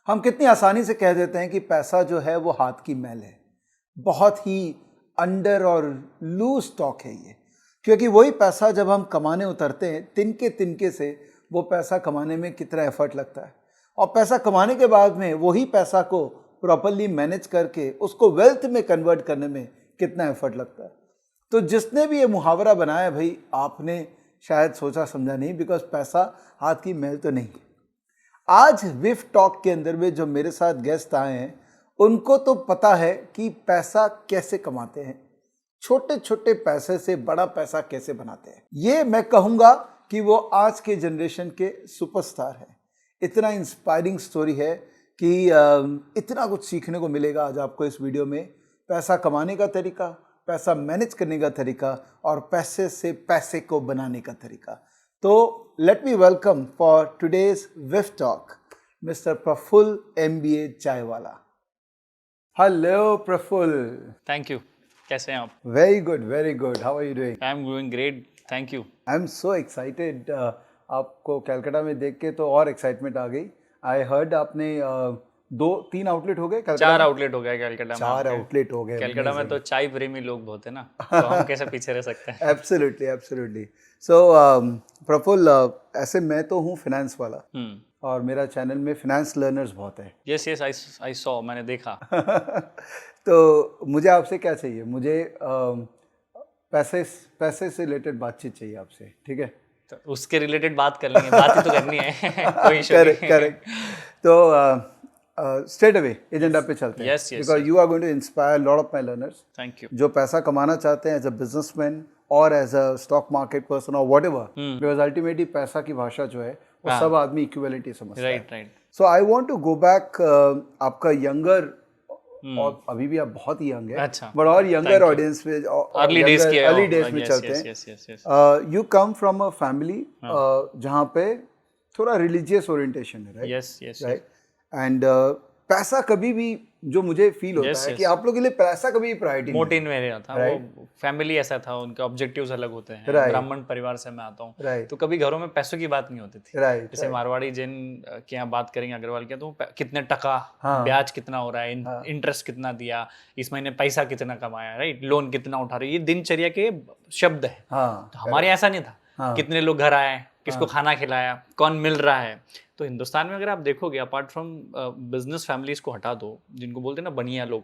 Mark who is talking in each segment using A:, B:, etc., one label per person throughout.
A: हम कितनी आसानी से कह देते हैं कि पैसा जो है वो हाथ की मैल है, बहुत ही अंडर और लूज स्टॉक है ये, क्योंकि वही पैसा जब हम कमाने उतरते हैं तिनके तिनके से वो पैसा कमाने में कितना एफर्ट लगता है, और पैसा कमाने के बाद में वही पैसा को प्रॉपरली मैनेज करके उसको वेल्थ में कन्वर्ट करने में कितना एफर्ट लगता है। तो जिसने भी ये मुहावरा बनाया भाई, आपने शायद सोचा समझा नहीं, बिकॉज पैसा हाथ की मैल तो नहीं। आज विफ टॉक के अंदर में जो मेरे साथ गेस्ट आए हैं उनको तो पता है कि पैसा कैसे कमाते हैं, छोटे छोटे पैसे से बड़ा पैसा कैसे बनाते हैं। ये मैं कहूँगा कि वो आज के जनरेशन के सुपरस्टार हैं। इतना इंस्पायरिंग स्टोरी है कि इतना कुछ सीखने को मिलेगा आज आपको इस वीडियो में। पैसा कमाने का तरीका, पैसा मैनेज करने का तरीका और पैसे से पैसे को बनाने का तरीका। तो let me welcome for today's whiff talk mister Prafull MBA Chaiwala. Hello Prafull.
B: Thank you. कैसे हैं आप?
A: Very good, very good. How are you doing?
B: I am doing great, thank you.
A: I am so excited. आपको कलकत्ता में देख के तो और एक्साइटमेंट आ गई। आई हर्ड आपने 2-3 आउटलेट हो गए,
B: 4 आउटलेट हो गए कलकत्ता में।
A: 4 आउटलेट हो गए।
B: कलकत्ता में तो चाय प्रेमी लोग बहुत है ना, तो हम कैसे पीछे रह सकते हैं।
A: Absolutely, absolutely. सो प्रफुल्ल, ऐसे मैं तो हूँ फाइनेंस वाला और मेरा चैनल में फाइनेंस लर्नर्स बहुत है।
B: यस यस, आई सॉ, मैंने देखा।
A: तो मुझे आपसे क्या चाहिए? मुझे पैसे से रिलेटेड बातचीत चाहिए आपसे, ठीक है?
B: तो उसके रिलेटेड बात कर लेंगे, बात ही तो करनी है। कोई इशू नहीं।
A: करेक्ट। तो स्ट्रेट अवे एजेंडा पे चलते हैं, because you are going to inspire lot of my learners.
B: Thank you.
A: जो पैसा कमाना चाहते हैं एज अ बिजनेसमैन और as a stock market person और व्हाटएवर, बिकॉज अल्टीमेटली पैसा की भाषा जो है वो सब आदमी इक्विवेलेंटी समझता है।
B: Right right.
A: So I want to go back आपका यंगर, और अभी भी आप बहुत ही यंग है,
B: अच्छा,
A: बट और यंगर ऑडियंस में,
B: अर्ली डेज
A: में चलते हैं। You come from a family जहाँ पे थोड़ा रिलीजियस ओरिएंटेशन है, right?
B: Yes yes,
A: right. And पैसा कभी भी, जो मुझे फील होता है कि आप लोगों के लिए पैसा कभी भी प्रायोरिटी
B: मोटिव में रहा था। वो फैमिली ऐसा था, उनके ऑब्जेक्टिव्स अलग होते हैं। ब्राह्मण परिवार से मैं आता हूँ, तो कभी घरों में पैसों की बात नहीं होती थी। जैसे मारवाड़ी जैन के यहाँ बात करेंगे, अग्रवाल के, तो कितने टका ब्याज कितना हो रहा है, इंटरेस्ट कितना दिया, इस महीने पैसा कितना कमाया, राइट, लोन कितना उठा रहे, ये दिनचर्या के शब्द है। तो हमारे ऐसा नहीं था, कितने लोग घर आए, किसको खाना खिलाया, कौन मिल रहा है। तो हिंदुस्तान में अगर आप देखोगे, अपार्ट फ्रॉम बिजनेस फैमिलीज को हटा दो, जिनको बोलते हैं ना बनिया लोग,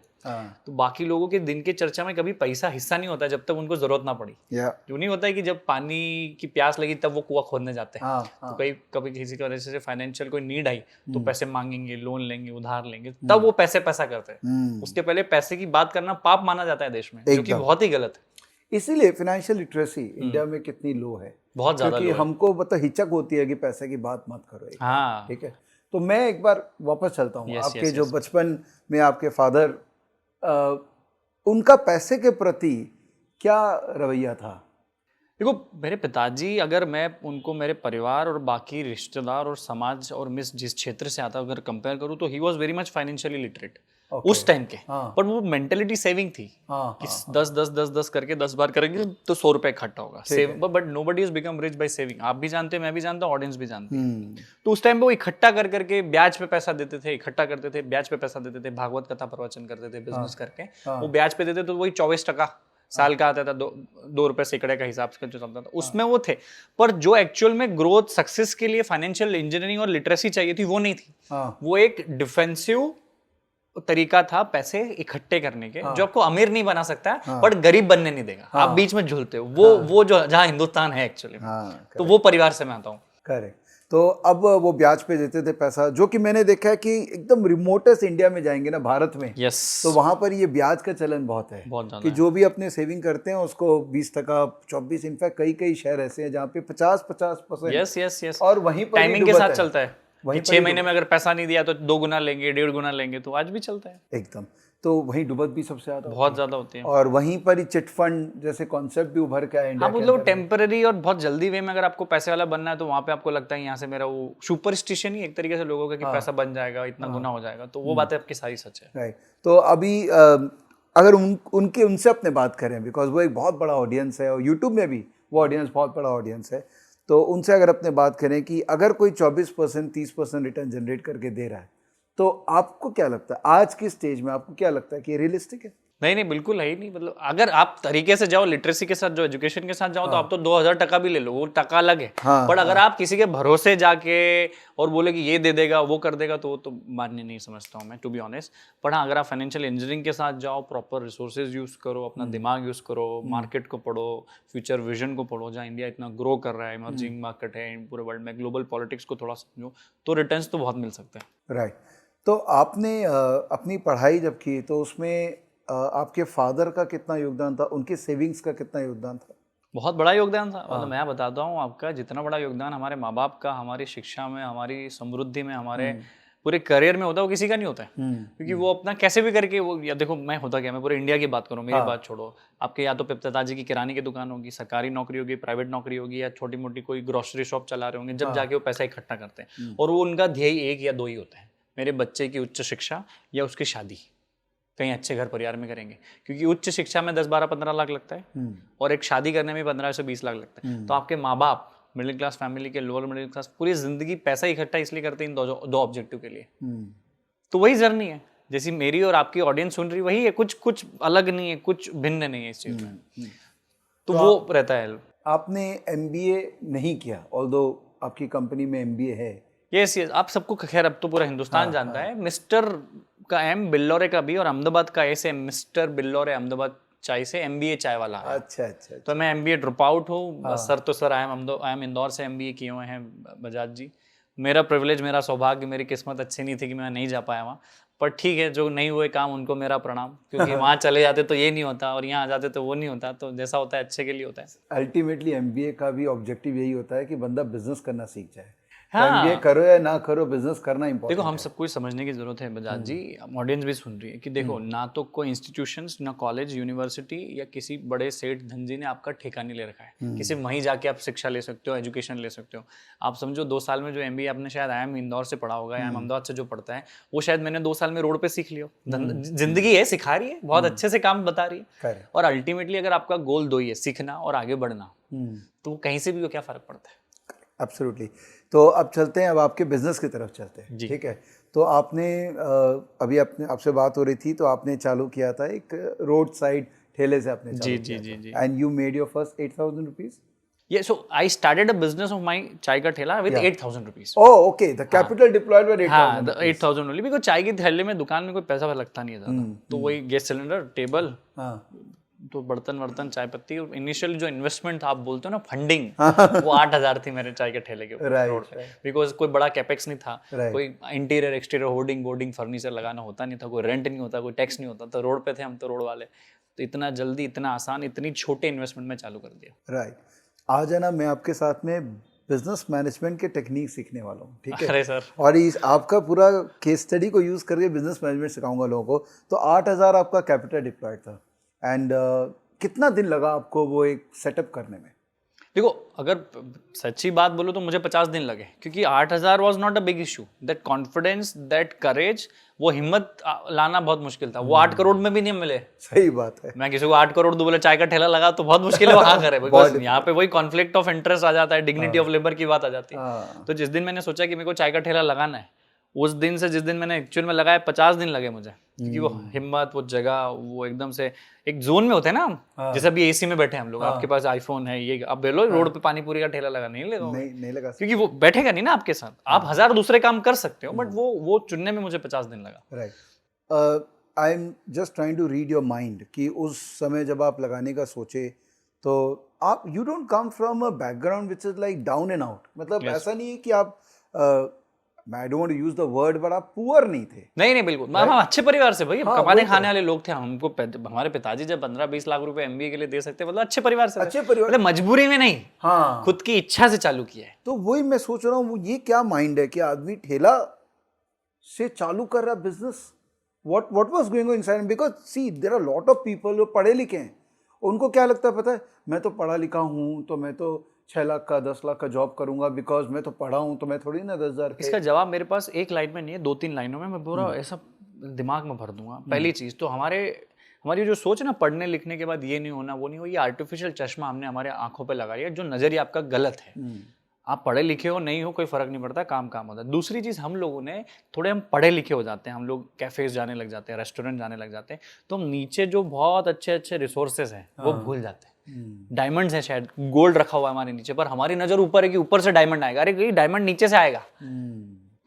B: तो बाकी लोगों के दिन के चर्चा में कभी पैसा हिस्सा नहीं होता जब तक उनको जरूरत ना पड़ी। जो नहीं होता है कि जब पानी की प्यास लगी तब वो कुआं खोदने जाते हैं। तो कभी किसी की वजह से फाइनेंशियल कोई नीड आई तो पैसे मांगेंगे, लोन लेंगे, उधार लेंगे, तब वो पैसा करते हैं। उसके पहले पैसे की बात करना पाप माना जाता है देश में, जो कि बहुत ही गलत है।
A: इसीलिए फाइनेंशियल लिटरेसी इंडिया में कितनी लो है,
B: बहुत ज्यादा,
A: क्योंकि हमको मतलब हिचक होती है कि पैसे की बात मत करो।
B: हाँ,
A: ठीक है। तो मैं एक बार वापस चलता हूँ आपके जो बचपन में आपके फादर, उनका पैसे के प्रति क्या रवैया था?
B: देखो, मेरे पिताजी, अगर मैं उनको मेरे परिवार और बाकी रिश्तेदार और समाज और मैं जिस क्षेत्र से आता अगर कंपेयर करूँ, तो he was very much financially literate उस टाइम के। पर वो मेंटेलिटी सेविंग थी कि 10 करके 10 बार करेंगे तो 100 रुपए इकट्ठा होगा, save. But nobody has become rich by saving. आप भी जानते हैं, मैं भी जानता हूँ, ऑडियंस भी जानती है। तो उस टाइम पे वो इकट्ठा करके ब्याज पे पैसा देते थे, इकट्ठा करते थे, ब्याज पे पैसा देते थे, भागवत कथा प्रवचन करते थे, बिजनेस करके वो ब्याज पे देते, तो वही 24% साल का आता था, 2 रुपए सैकड़े का हिसाब से जो चलता था, उसमें वो थे। पर जो एक्चुअल में ग्रोथ सक्सेस के लिए फाइनेंशियल इंजीनियरिंग और लिटरेसी चाहिए थी, वो नहीं थी। वो एक डिफेंसिव तरीका था पैसे इकट्ठे करने के, जो आपको अमीर नहीं बना सकता, बट गरीब बनने नहीं देगा। आप बीच में झूलते हो, वो जो जहाँ हिंदुस्तान है एक्चुअली। तो वो परिवार से मैं आता हूँ।
A: करेक्ट। तो अब वो ब्याज पे देते थे पैसा, जो कि मैंने देखा है कि एकदम रिमोटेस्ट इंडिया में जाएंगे ना, भारत में, तो वहां पर ये ब्याज का चलन बहुत है, कि जो भी अपने सेविंग करते हैं उसको 20%, 24, इनफैक्ट कई शहर ऐसे हैं जहाँ पे 50%।
B: Yes yes yes.
A: और वहीं पर
B: टाइमिंग के साथ चलता है। 6 महीने में अगर पैसा नहीं दिया तो 2 गुना लेंगे, 1.5 गुना लेंगे, तो आज भी चलता है
A: एकदम। तो वहीं डुबत भी सबसे ज्यादा,
B: बहुत ज्यादा होती है।
A: और वहीं पर ही चिट फंड जैसे कॉन्सेप्ट भी उभर के आए।
B: हाँ, मतलब टेम्पररी और बहुत जल्दी वे में अगर आपको पैसे वाला बनना है, तो वहाँ पे आपको लगता है यहाँ से मेरा वो सुपरस्टिशन ही एक तरीके से लोगों का कि पैसा बन जाएगा, इतना गुना हो जाएगा। तो वो बातें आपकी सारी सच है।
A: राइट। तो अभी अगर उनसे अपने बात करें, बिकॉज वो एक बहुत बड़ा ऑडियंस है और यूट्यूब में भी वो ऑडियंस बहुत बड़ा ऑडियंस है, तो उनसे अगर अपने बात करें कि अगर कोई 24%, 30% रिटर्न जनरेट करके दे रहा है, तो आपको क्या लगता है आज की स्टेज में, आपको क्या लगता है कि रियलिस्टिक है?
B: नहीं, बिल्कुल है ही नहीं। मतलब अगर आप तरीके से जाओ, लिटरेसी के साथ जो एजुकेशन के साथ जाओ, तो आप तो 2000 टका भी ले लो, वो टका अलग है। बट अगर आप किसी के भरोसे जाके और बोले कि ये दे देगा, वो कर देगा, तो वो तो मान्य नहीं समझता हूँ मैं, टू बी ऑनेस्ट। पर हाँ, अगर आप फाइनेंशियल इंजीनियरिंग के साथ जाओ, प्रॉपर रिसोर्सेज यूज करो, अपना दिमाग यूज करो, मार्केट को पढ़ो, फ्यूचर विजन को पढ़ो, जहाँ इंडिया इतना ग्रो कर रहा है, इमर्जिंग मार्केट है पूरे वर्ल्ड में, ग्लोबल पॉलिटिक्स को थोड़ा समझो, तो रिटर्न्स तो बहुत मिल सकते हैं।
A: राइट। तो आपने अपनी पढ़ाई जब की तो उसमें आपके फादर का कितना योगदान था, उनके सेविंग्स का कितना योगदान था?
B: बहुत बड़ा योगदान था। मतलब मैं बताता हूँ आपका, जितना बड़ा योगदान हमारे माँ बाप का हमारी शिक्षा में, हमारी समृद्धि में, हमारे पूरे करियर में होता है, वो किसी का नहीं होता है। क्योंकि वो अपना कैसे भी करके वो, या देखो मैं होता क्या, मैं पूरे इंडिया की बात करूँ, मेरी बात छोड़ो, आपके या तो पिताजी की किराने की दुकान होगी, सरकारी नौकरी होगी, प्राइवेट नौकरी होगी, या छोटी मोटी कोई ग्रोसरी शॉप चला रहे होंगे, जब जाके वो पैसा इकट्ठा करते हैं, और वो उनका ध्येय एक या दो ही होता है, मेरे बच्चे की उच्च शिक्षा या उसकी शादी कहीं अच्छे घर परिवार में करेंगे। क्योंकि उच्च शिक्षा में 10, 12, 15 लाख लगता है, और एक शादी करने में 15 से 20 लाख लगता है। तो आपके माँ बाप मिडिल क्लास फैमिली के, लोअर मिडिल क्लास, पूरी जिंदगी पैसा इकट्ठा इसलिए करते हैं इन दो ऑब्जेक्टिव के लिए। तो वही जर्नी है, जैसी मेरी और आपकी ऑडियंस सुन रही वही है, कुछ अलग नहीं है, कुछ भिन्न नहीं है इस चीज में। तो वो रहता है। आपने
A: MBA नहीं किया, ऑल्दो आपकी कंपनी में MBA है।
B: यस, आप सबको खैर अब तो पूरा हिंदुस्तान जानता है। मिस्टर का M बिल्लौरे का B और अहमदाबाद का A से मिस्टर बिल्लौरे अहमदाबाद चाय से MBA चाय वाला है।
A: अच्छा।
B: तो मैं MBA ड्रॉप आउट हूँ। सर तो सर आई एम इंदौर से MBA किए हुए हैं बजाज जी। मेरा प्रिविलेज, मेरा सौभाग्य, मेरी किस्मत अच्छी नहीं थी कि मैं नहीं जा पाया वहाँ। पर ठीक है, जो नहीं हुए काम उनको मेरा प्रणाम, क्योंकि वहाँ चले जाते तो ये नहीं होता और यहाँ आ जाते तो वो नहीं होता। तो जैसा होता है अच्छे के लिए होता है।
A: अल्टीमेटली MBA का भी ऑब्जेक्टिव यही होता है कि बंदा बिजनेस करना सीख जाए। हाँ। MBA करो या ना करो, बिजनेस करना इंपॉर्टेंट है।
B: देखो, हम सबको समझने की जरूरत है बजाज जी, ऑडियंस भी सुन रही है, कि देखो ना तो कोई इंस्टीट्यूशंस, ना कॉलेज, यूनिवर्सिटी या किसी बड़े सेठ धनजी ने आपका ठेका नहीं ले रखा है कि सिर्फ वहीं जाके आप शिक्षा ले सकते हो, एजुकेशन ले सकते हो। आप समझो 2 साल में जो MBA आपने शायद IIM इंदौर से पढ़ा होगा, IIM अहमदाबाद से जो पढ़ता है, वो शायद मैंने 2 साल में रोड पे सीख लिया। जिंदगी है, सिखा रही है, बहुत अच्छे से काम बता रही है। और अल्टीमेटली अगर आपका गोल 2 ही है, सीखना और आगे बढ़ना, तो कहीं से भी वो क्या फर्क पड़ता है।
A: एब्सोल्युटली। तो अब चलते हैं, अब आपके बिजनेस की तरफ चलते हैं। ठीक है। तो आपने अभी आपसे बात हो रही थी, तो आपने चालू किया था एक रोड साइड ठेले से आपने चालू किया था। And you made your first 8,000 rupees.
B: Yeah, so I started a business of my चाय का ठेला with 8,000 rupees.
A: Oh, okay. The capital deployed was 8,000.
B: हाँ, the 8,000 only, because चाय की थैले में दुकान में कोई पैसा लगता नहीं था। तो वही गैस सिलेंडर, टेबल, तो बर्तन, चाय पत्ती। इनिशियल जो इन्वेस्टमेंट था, आप बोलते हो ना फंडिंग, वो 8,000 थी मेरे चाय के ठेले के रोड पे। बिकॉज कोई बड़ा कैपेक्स नहीं था, कोई interior exterior hoarding boarding furniture लगाना होता नहीं था, कोई रेंट नहीं होता, कोई टैक्स नहीं होता। तो रोड पे थे हम, तो रोड वाले। तो इतना जल्दी, इतना आसान, इतनी छोटे इन्वेस्टमेंट में चालू कर दिया।
A: राइट। आज है ना, मैं आपके साथ में बिजनेस मैनेजमेंट के टेक्निक सीखने वाला हूँ। ठीक है।
B: अरे सर।
A: और इस आपका पूरा केस स्टडी को यूज करके बिजनेस मैनेजमेंट सिखाऊंगा लोगों को। तो 8,000 आपका कैपिटल डिप्लॉयड था, एंड कितना दिन लगा आपको वो एक सेटअप करने में?
B: देखो, अगर सच्ची बात बोलो तो मुझे 50 दिन लगे, क्योंकि 8,000 was not a big issue. That confidence, that courage, वो हिम्मत लाना बहुत मुश्किल था। वो 8 करोड़ में भी नहीं मिले।
A: सही बात है।
B: मैं किसी को 8 करोड़ दूं, बोले चाय का ठेला लगा, तो बहुत मुश्किल है वहां करे। बिकॉज यहाँ पे वही कॉन्फ्लिक्ट ऑफ इंटरेस्ट आ जाता है, डिग्निटी ऑफ लेबर की बात आ जाती है। तो जिस दिन मैंने सोचा कि मेरे को चाय का ठेला लगाना है, उस दिन से जिस दिन मैंने एक्चुअल में लगाया, 50 दिन लगे मुझे। क्योंकि वो हिम्मत, वो जगह, वो एकदम से एक जोन में होते हैं ना। जैसे अभी AC में बैठे हम लोग, आपके पास आईफोन है, ये अब बोलो रोड पे पानी पूरी का ठेला लगा, नहीं लगा, क्योंकि वो बैठेगा नहीं ना आपके साथ। आप 1000 दूसरे काम कर सकते हो, बट वो चुनने में मुझे 50 दिन लगा।
A: Right. I am just trying to read your mind कि उस समय जब आप लगाने का सोचे, तो आप you don't come from a background which is like down and out. मतलब ऐसा नहीं है कि आप I don't want to use the word, but आप पुअर नहीं थे।
B: नहीं, बिल्कुल। हम अच्छे परिवार से, भाई कमाने खाने वाले लोग थे। हमको हमारे पिताजी जब 15-20 लाख रुपए MBA के लिए दे सकते, मतलब अच्छे परिवार से, मतलब मजबूरी में नहीं, हाँ, खुद की इच्छा से चालू किया है।
A: तो वही मैं सोच रहा हूँ, ये क्या माइंड है कि आदमी ठेला से चालू कर रहा business. what was going on inside? Because see, there are a lot of people जो पढ़े लिखे हैं, उनको क्या लगता है पता है, मैं तो पढ़ा लिखा हूँ, तो मैं तो 6 लाख का 10 लाख का जॉब करूंगा, बिकॉज मैं तो पढ़ा हूं, तो मैं थोड़ी ना 10,000।
B: इसका जवाब मेरे पास एक लाइन में नहीं है, 2-3 लाइनों में मैं पूरा ऐसा दिमाग में भर दूंगा। पहली चीज तो हमारी जो सोच है ना, पढ़ने लिखने के बाद ये नहीं होना, वो नहीं हो, ये आर्टिफिशियल चश्मा हमने हमारे आंखों पे लगा लिया। जो नजरिया आपका गलत है, आप पढ़े लिखे हो नहीं हो कोई फर्क नहीं पड़ता, काम काम होता है। दूसरी चीज़, हम लोगों ने थोड़े हम पढ़े लिखे हो जाते हैं, हम लोग कैफेज जाने लग जाते हैं, रेस्टोरेंट जाने लग जाते हैं, तो हम नीचे जो बहुत अच्छे अच्छे रिसोर्सेज हैं वो भूल जाते हैं। डायमंड्स हैं, शायद गोल्ड रखा हुआ है हमारे नीचे, पर हमारी नज़र ऊपर है कि ऊपर से डायमंड आएगा। अरे डायमंड नीचे से आएगा,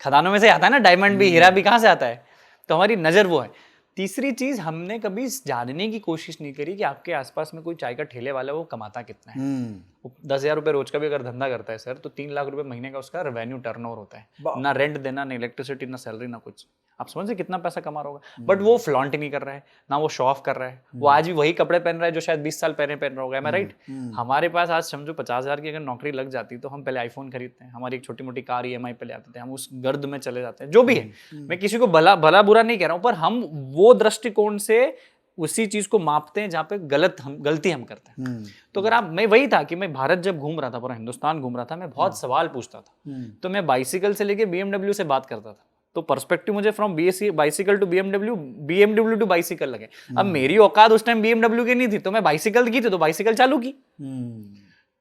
B: खदानों में से आता है ना डायमंड भी, हीरा भी कहाँ से आता है? तो हमारी नज़र वो है। तीसरी चीज, हमने कभी जानने की कोशिश नहीं करी कि आपके आसपास में कोई चाय का ठेले वाला है, वो कमाता कितना है। 10,000 रुपये रोज का भी अगर धंधा करता है सर, तो 3 लाख रुपए महीने का उसका रेवेन्यू टर्नओवर होता है। ना रेंट देना, ना इलेक्ट्रिसिटी, ना सैलरी, ना कुछ। आप समझ से कितना पैसा कमा रहा होगा। बट वो फ्लॉन्ट नहीं कर रहा है, ना वो शो ऑफ कर रहा है। वो आज भी वही कपड़े पहन रहा है जो शायद 20 साल पहले पहन रहा होगा। मैं राइट? हमारे पास आज समझो 50,000 की अगर नौकरी लग जाती तो हम पहले आईफोन खरीदते हैं, हमारी एक छोटी मोटी कार EMI पे ले आते थे, हम उस गर्द में चले जाते हैं। जो भी है, मैं किसी को भला बुरा नहीं कह रहा हूँ, पर हम वो दृष्टिकोण से उसी चीज को मापते हैं जहाँ पे गलती हम करते हैं। तो अगर आप, मैं वही था कि मैं भारत जब घूम रहा था, पूरा हिंदुस्तान घूम रहा था, मैं बहुत सवाल पूछता था। तो मैं बाइसिकल से लेके BMW से बात करता था, तो पर्सपेक्टिव मुझे from bicycle to BMW to bicycle लगे। अब मेरी औकात उस टाइम BMW की नहीं थी, तो मैं बाइसिकल की थी तो बाइसिकल चालू की।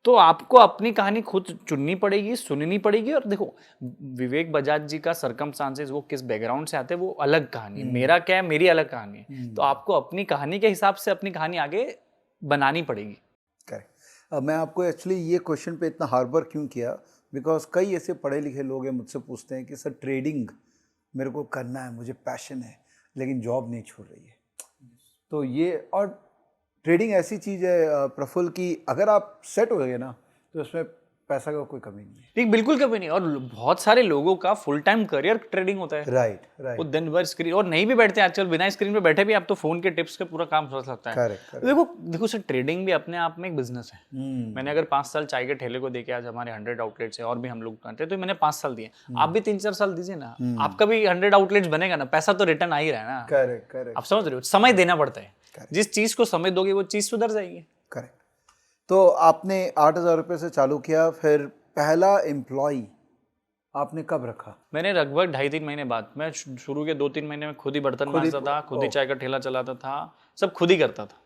B: तो आपको अपनी कहानी खुद चुननी पड़ेगी, सुननी पड़ेगी। और देखो, विवेक बजाज जी का सर्कमस्टांसेस, वो किस बैकग्राउंड से आते हैं वो अलग कहानी है, मेरा क्या है, मेरी अलग कहानी है। तो आपको अपनी कहानी के हिसाब से अपनी कहानी आगे बनानी पड़ेगी।
A: करेक्ट। मैं आपको एक्चुअली ये क्वेश्चन पे इतना हार्बर क्यों किया, बिकॉज कई ऐसे पढ़े लिखे लोग हैं मुझसे पूछते हैं कि सर ट्रेडिंग मेरे को करना है, मुझे पैशन है, लेकिन जॉब नहीं छोड़ रही है। तो ये, और ट्रेडिंग ऐसी चीज़ है प्रफुल्ल की अगर आप सेट हो गए ना तो उसमें पैसा का कोई कमी नहीं है।
B: ठीक, बिल्कुल कभी नहीं। और बहुत सारे लोगों का फुल टाइम करियर ट्रेडिंग होता है।
A: राइट।
B: वो दिन भर स्क्रीन, और नहीं भी बैठते आजकल, बिना स्क्रीन पे बैठे भी आप तो फोन के टिप्स के पूरा काम हो सकता है।
A: करेक्ट।
B: देखो सर, ट्रेडिंग भी अपने आप में एक बिजनेस है। मैंने अगर 5 साल चाय के ठेले को देखे, आज हमारे 100 आउटलेट्स है और भी हम लोग करते हैं, तो मैंने 5 साल दिए, आप भी 3-4 साल दीजिए ना, आपका भी 100 आउटलेट्स बनेगा ना, पैसा तो रिटर्न आ ही रहा है ना।
A: करेक्ट।
B: आप समझ रहे हो, समय देना पड़ता है। जिस चीज को समय दोगे वो चीज सुधर जाएगी।
A: करेक्ट। तो आपने 8,000 रुपये से चालू किया, फिर पहला एम्प्लॉय आपने कब रखा?
B: मैंने लगभग 2.5-3 महीने बाद, मैं शुरू के 2-3 महीने में खुद ही बर्तन मांजता था, खुद ही चाय का ठेला चलाता था, सब खुद ही करता था।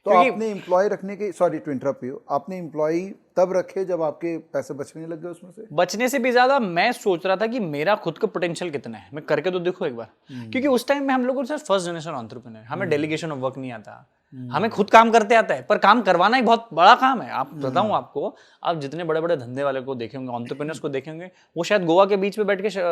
A: तो आपने एम्प्लॉय रखने के, सॉरी टू इंटरप्ट यू, आपने एम्प्लॉय तब रखे जब आपके पैसे बचने लग गए उसमें से?
B: बचने से भी ज्यादा मैं सोच रहा था कि मेरा खुद का पोटेंशियल कितना है, मैं करके तो देखो एक बार। क्योंकि उस टाइम में हम लोगों से फर्स्ट जनरेशन एंटरप्रेन्योर, हमें डेलीगेशन ऑफ वर्क नहीं आता, हमें खुद काम करते आता है, पर काम करवाना एक बहुत बड़ा काम है। आप बताऊं आपको, आप जितने बड़े बड़े धंधे वाले को देखेंगे, एंटरप्रेन्योर्स को देखेंगे, वो शायद गोवा के बीच में बैठ के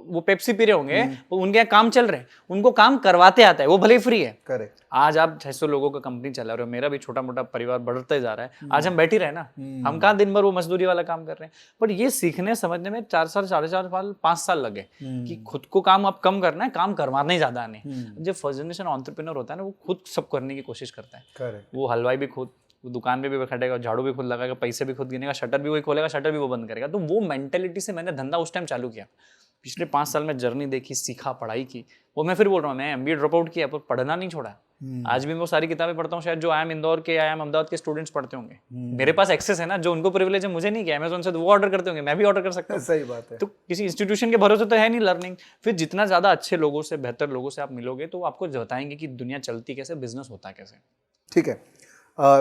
B: वो पेप्सी पी रहे होंगे, उनके यहाँ काम चल रहे हैं, उनको काम करवाते आता है, वो भले ही फ्री है।
A: करेक्ट।
B: आज आप 600 लोगों का कंपनी चला रहे हो, मेरा भी छोटा मोटा परिवार बढ़ते जा रहा है, आज हम बैठ ही रहे ना, हम कहाँ दिन भर वो मजदूरी वाला काम कर रहे हैं। पर ये सीखने समझने में 4 साल, 4.5 साल, 5 साल लगे कि खुद को काम अब कम करना है, काम करवाना ही ज्यादा नहीं। जब फर्स्ट जनरेशन एंटरप्रेन्योर होता है ना, वो खुद सब करने की कोशिश करता है।
A: करेक्ट।
B: वो हलवाई भी खुद, वो दुकान में भी बैठेगा, झाड़ू भी खुद लगाएगा, पैसे भी खुद गिनेगा, शटर भी वही खोलेगा, शटर भी वो बंद करेगा। तो वो मेंटेलिटी से मैंने धंधा उस टाइम चालू किया। पिछले 5 साल में जर्नी देखी, सीखा, पढ़ाई की। वो मैं फिर बोल रहा हूँ, मैं MBA ड्रॉप आउट किया पर पढ़ना नहीं छोड़ा। आज भी मैं वो सारी किताबें पढ़ता हूँ, शायद जो IIM इंदौर के, IIM अहमदाबाद के स्टूडेंट्स पढ़ते होंगे। मेरे पास एक्सेस है ना, जो उनको प्रिविलेज है मुझे नहीं किया, अमेज़न से वो ऑर्डर करते होंगे, मैं भी ऑर्डर कर सकता हूँ।
A: सही बात है।
B: तो किसी इंस्टीट्यूशन के भरोसे तो है नहीं लर्निंग। फिर जितना ज्यादा अच्छे लोगों से, बेहतर लोगों से आप मिलोगे, तो वो आपको बताएंगे कि दुनिया चलती कैसे, बिजनेस होता कैसे।
A: ठीक है,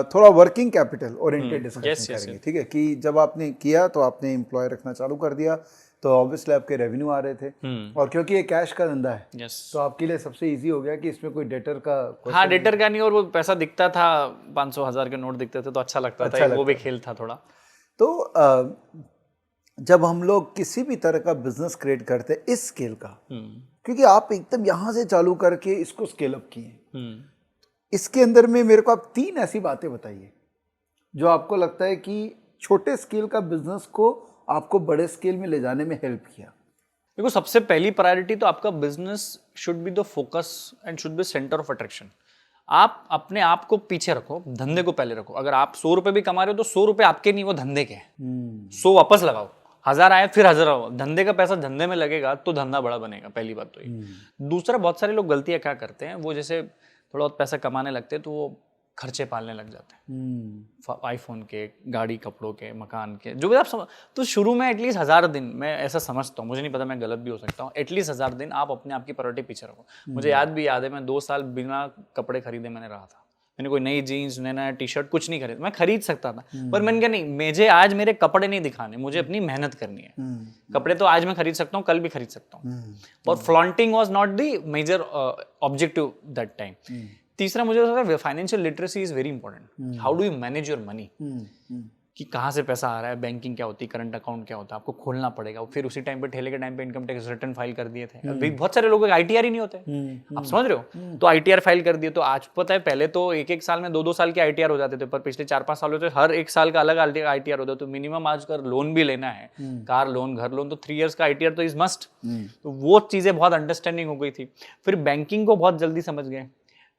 A: थोड़ा वर्किंग कैपिटल ओरिएंटेड डिस्कशन करेंगे। ठीक है, कि जब आपने किया तो आपने एम्प्लॉय रखना चालू कर दिया, तो ऑब्वियसली आपके रेवेन्यू आ रहे थे, और क्योंकि ये कैश का धंधा है, तो आपके लिए सबसे इजी हो गया कि इसमें कोई डेटर का,
B: हाँ डेटर का नहीं, और वो पैसा दिखता था, 500-1000 के नोट दिखते थे तो अच्छा लगता था, वो भी खेल था थोड़ा।
A: तो जब हम लोग किसी भी तरह का बिजनेस क्रिएट करते हैं इस स्केल का, क्योंकि आप एकदम यहाँ से चालू करके इसको स्केल अप किए, इसके अंदर में मेरे को आप 3 ऐसी बातें बताइए जो आपको लगता है कि छोटे स्केल का बिजनेस को आपको बड़े स्केल में ले जाने में हेल्प किया।
B: देखो, सबसे पहली प्रायोरिटी तो आपका business should be the focus and should be centre of attraction. आप अपने आप को पीछे रखो, धंधे को पहले रखो। अगर आप 100 रुपए भी कमा रहे हो तो 100 रुपए आपके नहीं, वो धंधे के हैं। 100 वापस लगाओ, 1000 आए फिर 1000 आओ, धंधे का पैसा धंधे में लगेगा तो धंधा बड़ा बनेगा। पहली बात तो ये। दूसरा, बहुत सारे लोग गलतियां क्या करते हैं, वो जैसे थोड़ा बहुत पैसा कमाने लगते हैं तो वो खर्चे पालने लग जाते हैं, आईफोन के, गाड़ी, कपड़ों के, मकान के, जो भी आप समझ। तो शुरू में एटलीस्ट 1000 दिन, मैं ऐसा समझता हूँ, मुझे नहीं पता, मैं गलत भी हो सकता हूँ, एटलीस्ट 1000 दिन आप अपने आप की प्रायोरिटी पीछे रखो। मुझे याद है मैं 2 साल बिना कपड़े खरीदे मैंने रहा था, मैंने कोई नई जीन्स नया टी शर्ट कुछ नहीं खरीद, मैं खरीद सकता था पर मैंने कहा नहीं, मुझे आज मेरे कपड़े नहीं दिखाने, मुझे अपनी मेहनत करनी है। कपड़े तो आज मैं खरीद सकता हूँ, कल भी खरीद सकता हूँ, और flaunting was not the major objective that time. तीसरा मुझे लगा financial literacy is very important. How do you manage your money, कि कहाँ से पैसा आ रहा है, बैंकिंग क्या होती है, करंट अकाउंट क्या होता है, आपको खोलना पड़ेगा। फिर उसी टाइम पे ठेले के टाइम पे इनकम टैक्स रिटर्न फाइल कर दिए थे। अभी बहुत सारे लोगों के ITR ही नहीं होते, आप समझ रहे हो, तो ITR फाइल कर दिए। तो आज पता है, पहले तो एक साल में 2-2 साल के ITR हो जाते थे, पर पिछले 4-5 सालों से हर एक साल का अलग ITR होता है। तो मिनिमम आज अगर लोन भी लेना है, कार लोन, घर लोन, तो 3 years का ITR तो इज मस्ट। तो वो चीजें बहुत अंडरस्टैंडिंग हो गई थी। फिर बैंकिंग को बहुत जल्दी समझ गए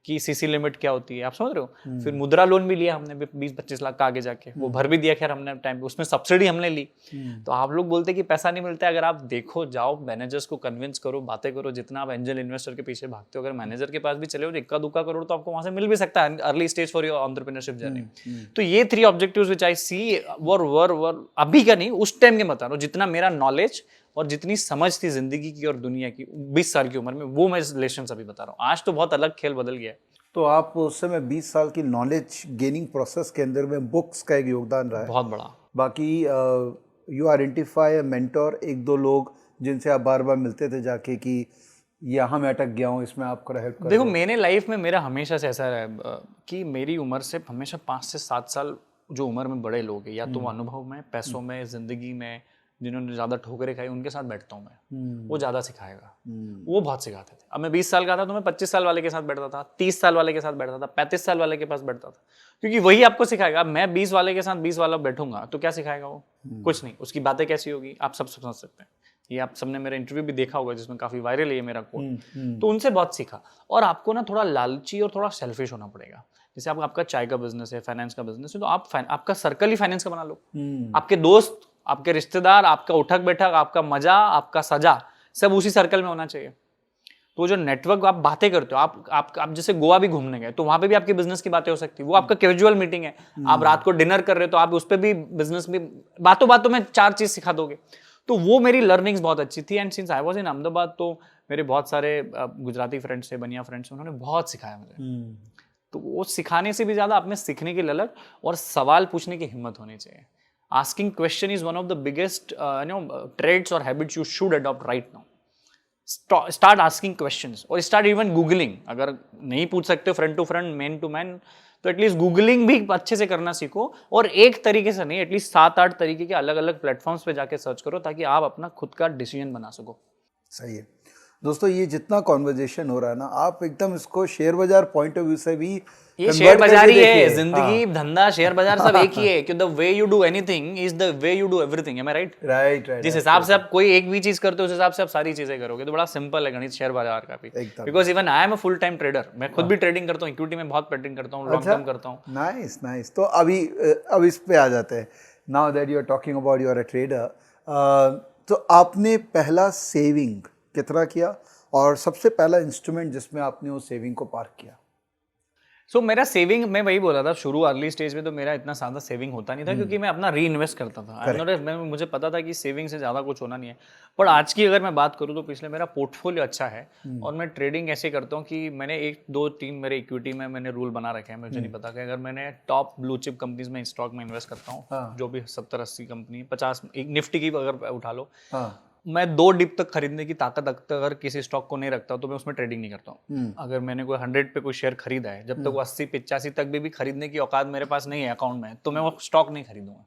B: कि CC लिमिट क्या होती है, आप समझ रहे हो। फिर मुद्रा लोन भी लिया हमने 20-25 लाख का आगे जाके, वो भर भी दिया खैर हमने टाइम पे, उसमें सब्सिडी हमने ली। तो आप लोग बोलते हैं कि पैसा नहीं मिलता है, अगर आप देखो, जाओ मैनेजर्स को कन्विंस करो, बातें करो, जितना आप एंजल इन्वेस्टर के पीछे भागते हो, अगर मैनेजर के पास भी चले हो तो 1-2 करोड़ तो आपको वहां से मिल भी सकता है, early stage for your entrepreneurship journey. तो ये 3 ऑब्जेक्टिव्स व्हिच आई सी वर अभी का नहीं, उस टाइम के बता रहा हूँ, जितना मेरा नॉलेज और जितनी समझ थी जिंदगी की और दुनिया की 20 साल की उम्र में, वो मैं रिलेशंस अभी बता रहा हूँ। आज तो बहुत अलग खेल बदल गया है।
A: तो आप उस समय 20 साल की नॉलेज गेनिंग प्रोसेस के अंदर में बुक्स का एक योगदान रहा है
B: बहुत बड़ा।
A: बाकी यू आइडेंटिफाई मेंटोर, 1-2 लोग जिनसे आप बार बार मिलते थे जाके कि यहाँ मैं अटक गया हूँ, इसमें आप हेल्प कर।
B: देखो, मैंने लाइफ में मेरा हमेशा से ऐसा रहा है कि मेरी उम्र से हमेशा 5 से 7 साल जो उम्र में बड़े लोग हैं, या तो अनुभव में, पैसों में, जिंदगी में जिन्होंने ज्यादा ठोकरें खाई, उनके साथ बैठता हूँ मैं। वो ज्यादा सिखाएगा, वो बहुत सिखाते थे। अब मैं 20 साल का था तो मैं 25 साल वाले के साथ बैठता था, 30 साल वाले के साथ बैठता था, 35 साल वाले के पास बैठता था, क्योंकि वही आपको सिखाएगा। अब मैं 20 वाले के साथ 20 वाला बैठूंगा तो क्या सिखाएगा वो? कुछ नहीं। उसकी बातें कैसी होगी आप सब समझ सकते हैं। ये आप सबने मेरा इंटरव्यू भी देखा होगा जिसमें काफी वायरल है ये मेरा कोट। तो उनसे बहुत सीखा। और आपको ना थोड़ा लालची और थोड़ा सेल्फिश होना पड़ेगा। जैसे आपका चाय का बिजनेस है, फाइनेंस का बिजनेस है, तो आप आपका सर्कल ही फाइनेंस का बना लो। आपके दोस्त, आपके रिश्तेदार, आपका उठक बैठक, आपका मजा, आपका सजा, सब उसी सर्कल में होना चाहिए। तो जो नेटवर्क आप बातें करते हो, आप जैसे गोवा भी घूमने गए तो वहां पे भी आपकी बिजनेस की बातें हो सकती है। वो आपका कैजुअल मीटिंग है, आप रात को डिनर कर रहे हो तो आप उस पर भी बिजनेस में बातों बातों में 4 चीज सिखा दोगे। तो वो मेरी लर्निंग्स बहुत अच्छी थी। And since I was in Ahmedabad, तो मेरे बहुत सारे गुजराती फ्रेंड्स थे, बनिया फ्रेंड्स, उन्होंने बहुत सिखाया मुझे। तो वो सिखाने से भी ज्यादा आप में सीखने की ललक और सवाल पूछने की हिम्मत होनी चाहिए। Asking question is one of the biggest traits or habits you should adopt right now. Start asking questions और start even googling. अगर नहीं पूछ सकते हो front to front, man to man, तो एटलीस्ट गूगलिंग भी अच्छे से करना सीखो। और एक तरीके से नहीं, एटलीस्ट 7-8 तरीके के अलग अलग प्लेटफॉर्म्स पे जाके सर्च करो, ताकि आप अपना खुद का डिसीजन बना सको।
A: सही है दोस्तों, ये जितना कॉन्वर्जेशन हो रहा है ना, आप एकदम इसको शेयर बाजार पॉइंट ऑफ व्यू से भी,
B: ये शेयर बाजार ही है, जिंदगी धंधा शेयर बाजार सब एक ही है, कि the way you do anything is the way you do everything. Am I right?
A: Right.
B: जिस हिसाब से आप कोई एक भी चीज करते हो, उस हिसाब से आप सारी चीजें करोगे। तो बड़ा सिंपल है गणित शेयर बाजार का भी। Because even I am a full time trader, मैं खुद भी ट्रेडिंग करता हूँ, इक्विटी में बहुत ट्रेडिंग करता हूँ, लॉन्ग टर्म करता हूँ।
A: नाइस। तो अब इस पे आ जाते हैं। Now that you are talking about you are a trader, तो आपने पहला सेविंग कितना किया और सबसे पहला इंस्ट्रूमेंट जिसमें आपने वो सेविंग को पार्क किया?
B: सो मेरा सेविंग, मैं वही बोला था शुरू अर्ली स्टेज में, तो मेरा इतना ज्यादा सेविंग होता नहीं था, क्योंकि मैं अपना री इन्वेस्ट करता था। मुझे पता था कि सेविंग से ज्यादा कुछ होना नहीं है। पर आज की अगर मैं बात करूँ तो पिछले मेरा पोर्टफोलियो अच्छा है। और मैं ट्रेडिंग ऐसे करता हूँ कि मैंने 1-2-3 मेरे इक्विटी में मैंने रूल बना रखे हैं। मुझे नहीं पता कि अगर मैंने टॉप ब्लू चिप कंपनीज में स्टॉक में इन्वेस्ट करता हूँ, जो भी 70-80 कंपनी, 50, निफ्टी की अगर उठा लो, मैं 2 डिप तक खरीदने की ताकत अगर किसी स्टॉक को नहीं रखता तो मैं उसमें ट्रेडिंग नहीं करता हूँ। अगर मैंने कोई 100 पे कोई शेयर खरीदा है, जब तक वो 80-85 तक भी खरीदने की औकात मेरे पास नहीं है अकाउंट में, तो मैं वो स्टॉक नहीं खरीदूंगा।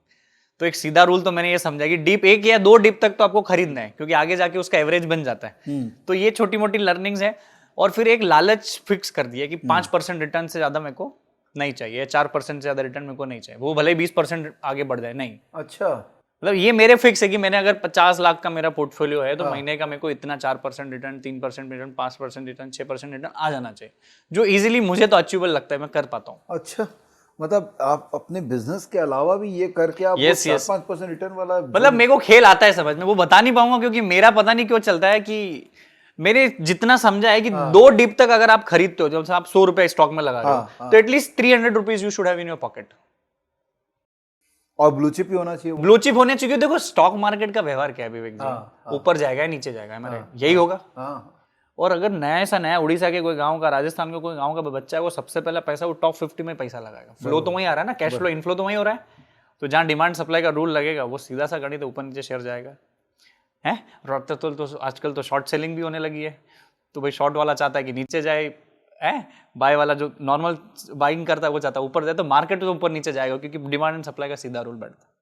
B: तो एक सीधा रूल तो मैंने ये समझा कि डिप 1 या 2 डिप तक तो आपको खरीदना है, क्योंकि आगे जाके उसका एवरेज बन जाता है। तो ये छोटी मोटी लर्निंग्स है। और फिर एक लालच फिक्स कर दिया कि 5% रिटर्न से ज्यादा मेरे को नहीं चाहिए, 4% से ज्यादा रिटर्न मेरे को नहीं चाहिए, वो भले 20% आगे बढ़ जाए, नहीं।
A: अच्छा,
B: मतलब ये मेरे फिक्स है कि मैंने अगर 50 लाख का मेरा पोर्टफोलियो है, तो महीने का मेरे को इतना 4% रिटर्न, 3% रिटर्न, 5% रिटर्न, 6% रिटर्न आ जाना चाहिए, जो इजीली मुझे तो अचीवेबल लगता है, मैं कर पाता हूँ।
A: अच्छा, मतलब आप अपने बिजनेस के अलावा भी ये करके आप 4-5% रिटर्न वाला,
B: मतलब मेरे को खेल आता है समझ में, वो बता नहीं पाऊंगा, क्योंकि मेरा पता नहीं क्यों चलता है कि मेरे जितना समझा है कि 2 डिप तक अगर आप खरीदते हो, जब आप 100 रुपए स्टॉक में लगा रहे हो, तो at least 300 rupees you should have in your pocket.
A: और ब्लू चिप ही होना चाहिए।
B: ब्लू चिप होने चाहिए। देखो स्टॉक मार्केट का व्यवहार क्या है विवेक जी, ऊपर जाएगा नीचे जाएगा, यही होगा। और अगर नया ऐसा नया उड़ीसा के कोई गांव का, राजस्थान के कोई गांव का बच्चा है, वो सबसे पहला पैसा वो टॉप 50 में पैसा लगाएगा। फ्लो तो वहीं आ रहा है ना, कैश फ्लो, इनफ्लो तो वहीं हो रहा है। तो जहाँ डिमांड सप्लाई का रूल लगेगा वो सीधा सा गणित ऊपर नीचे शेयर जाएगा है। तो आजकल तो शॉर्ट सेलिंग भी होने लगी है। तो भाई शॉर्ट वाला चाहता है कि नीचे जाए, है बाय वाला जो नॉर्मल बाइंग करता है वो चाहता है ऊपर जाए। तो मार्केट तो ऊपर नीचे जाएगा क्योंकि डिमांड एंड सप्लाई का सीधा रूल बैठता है।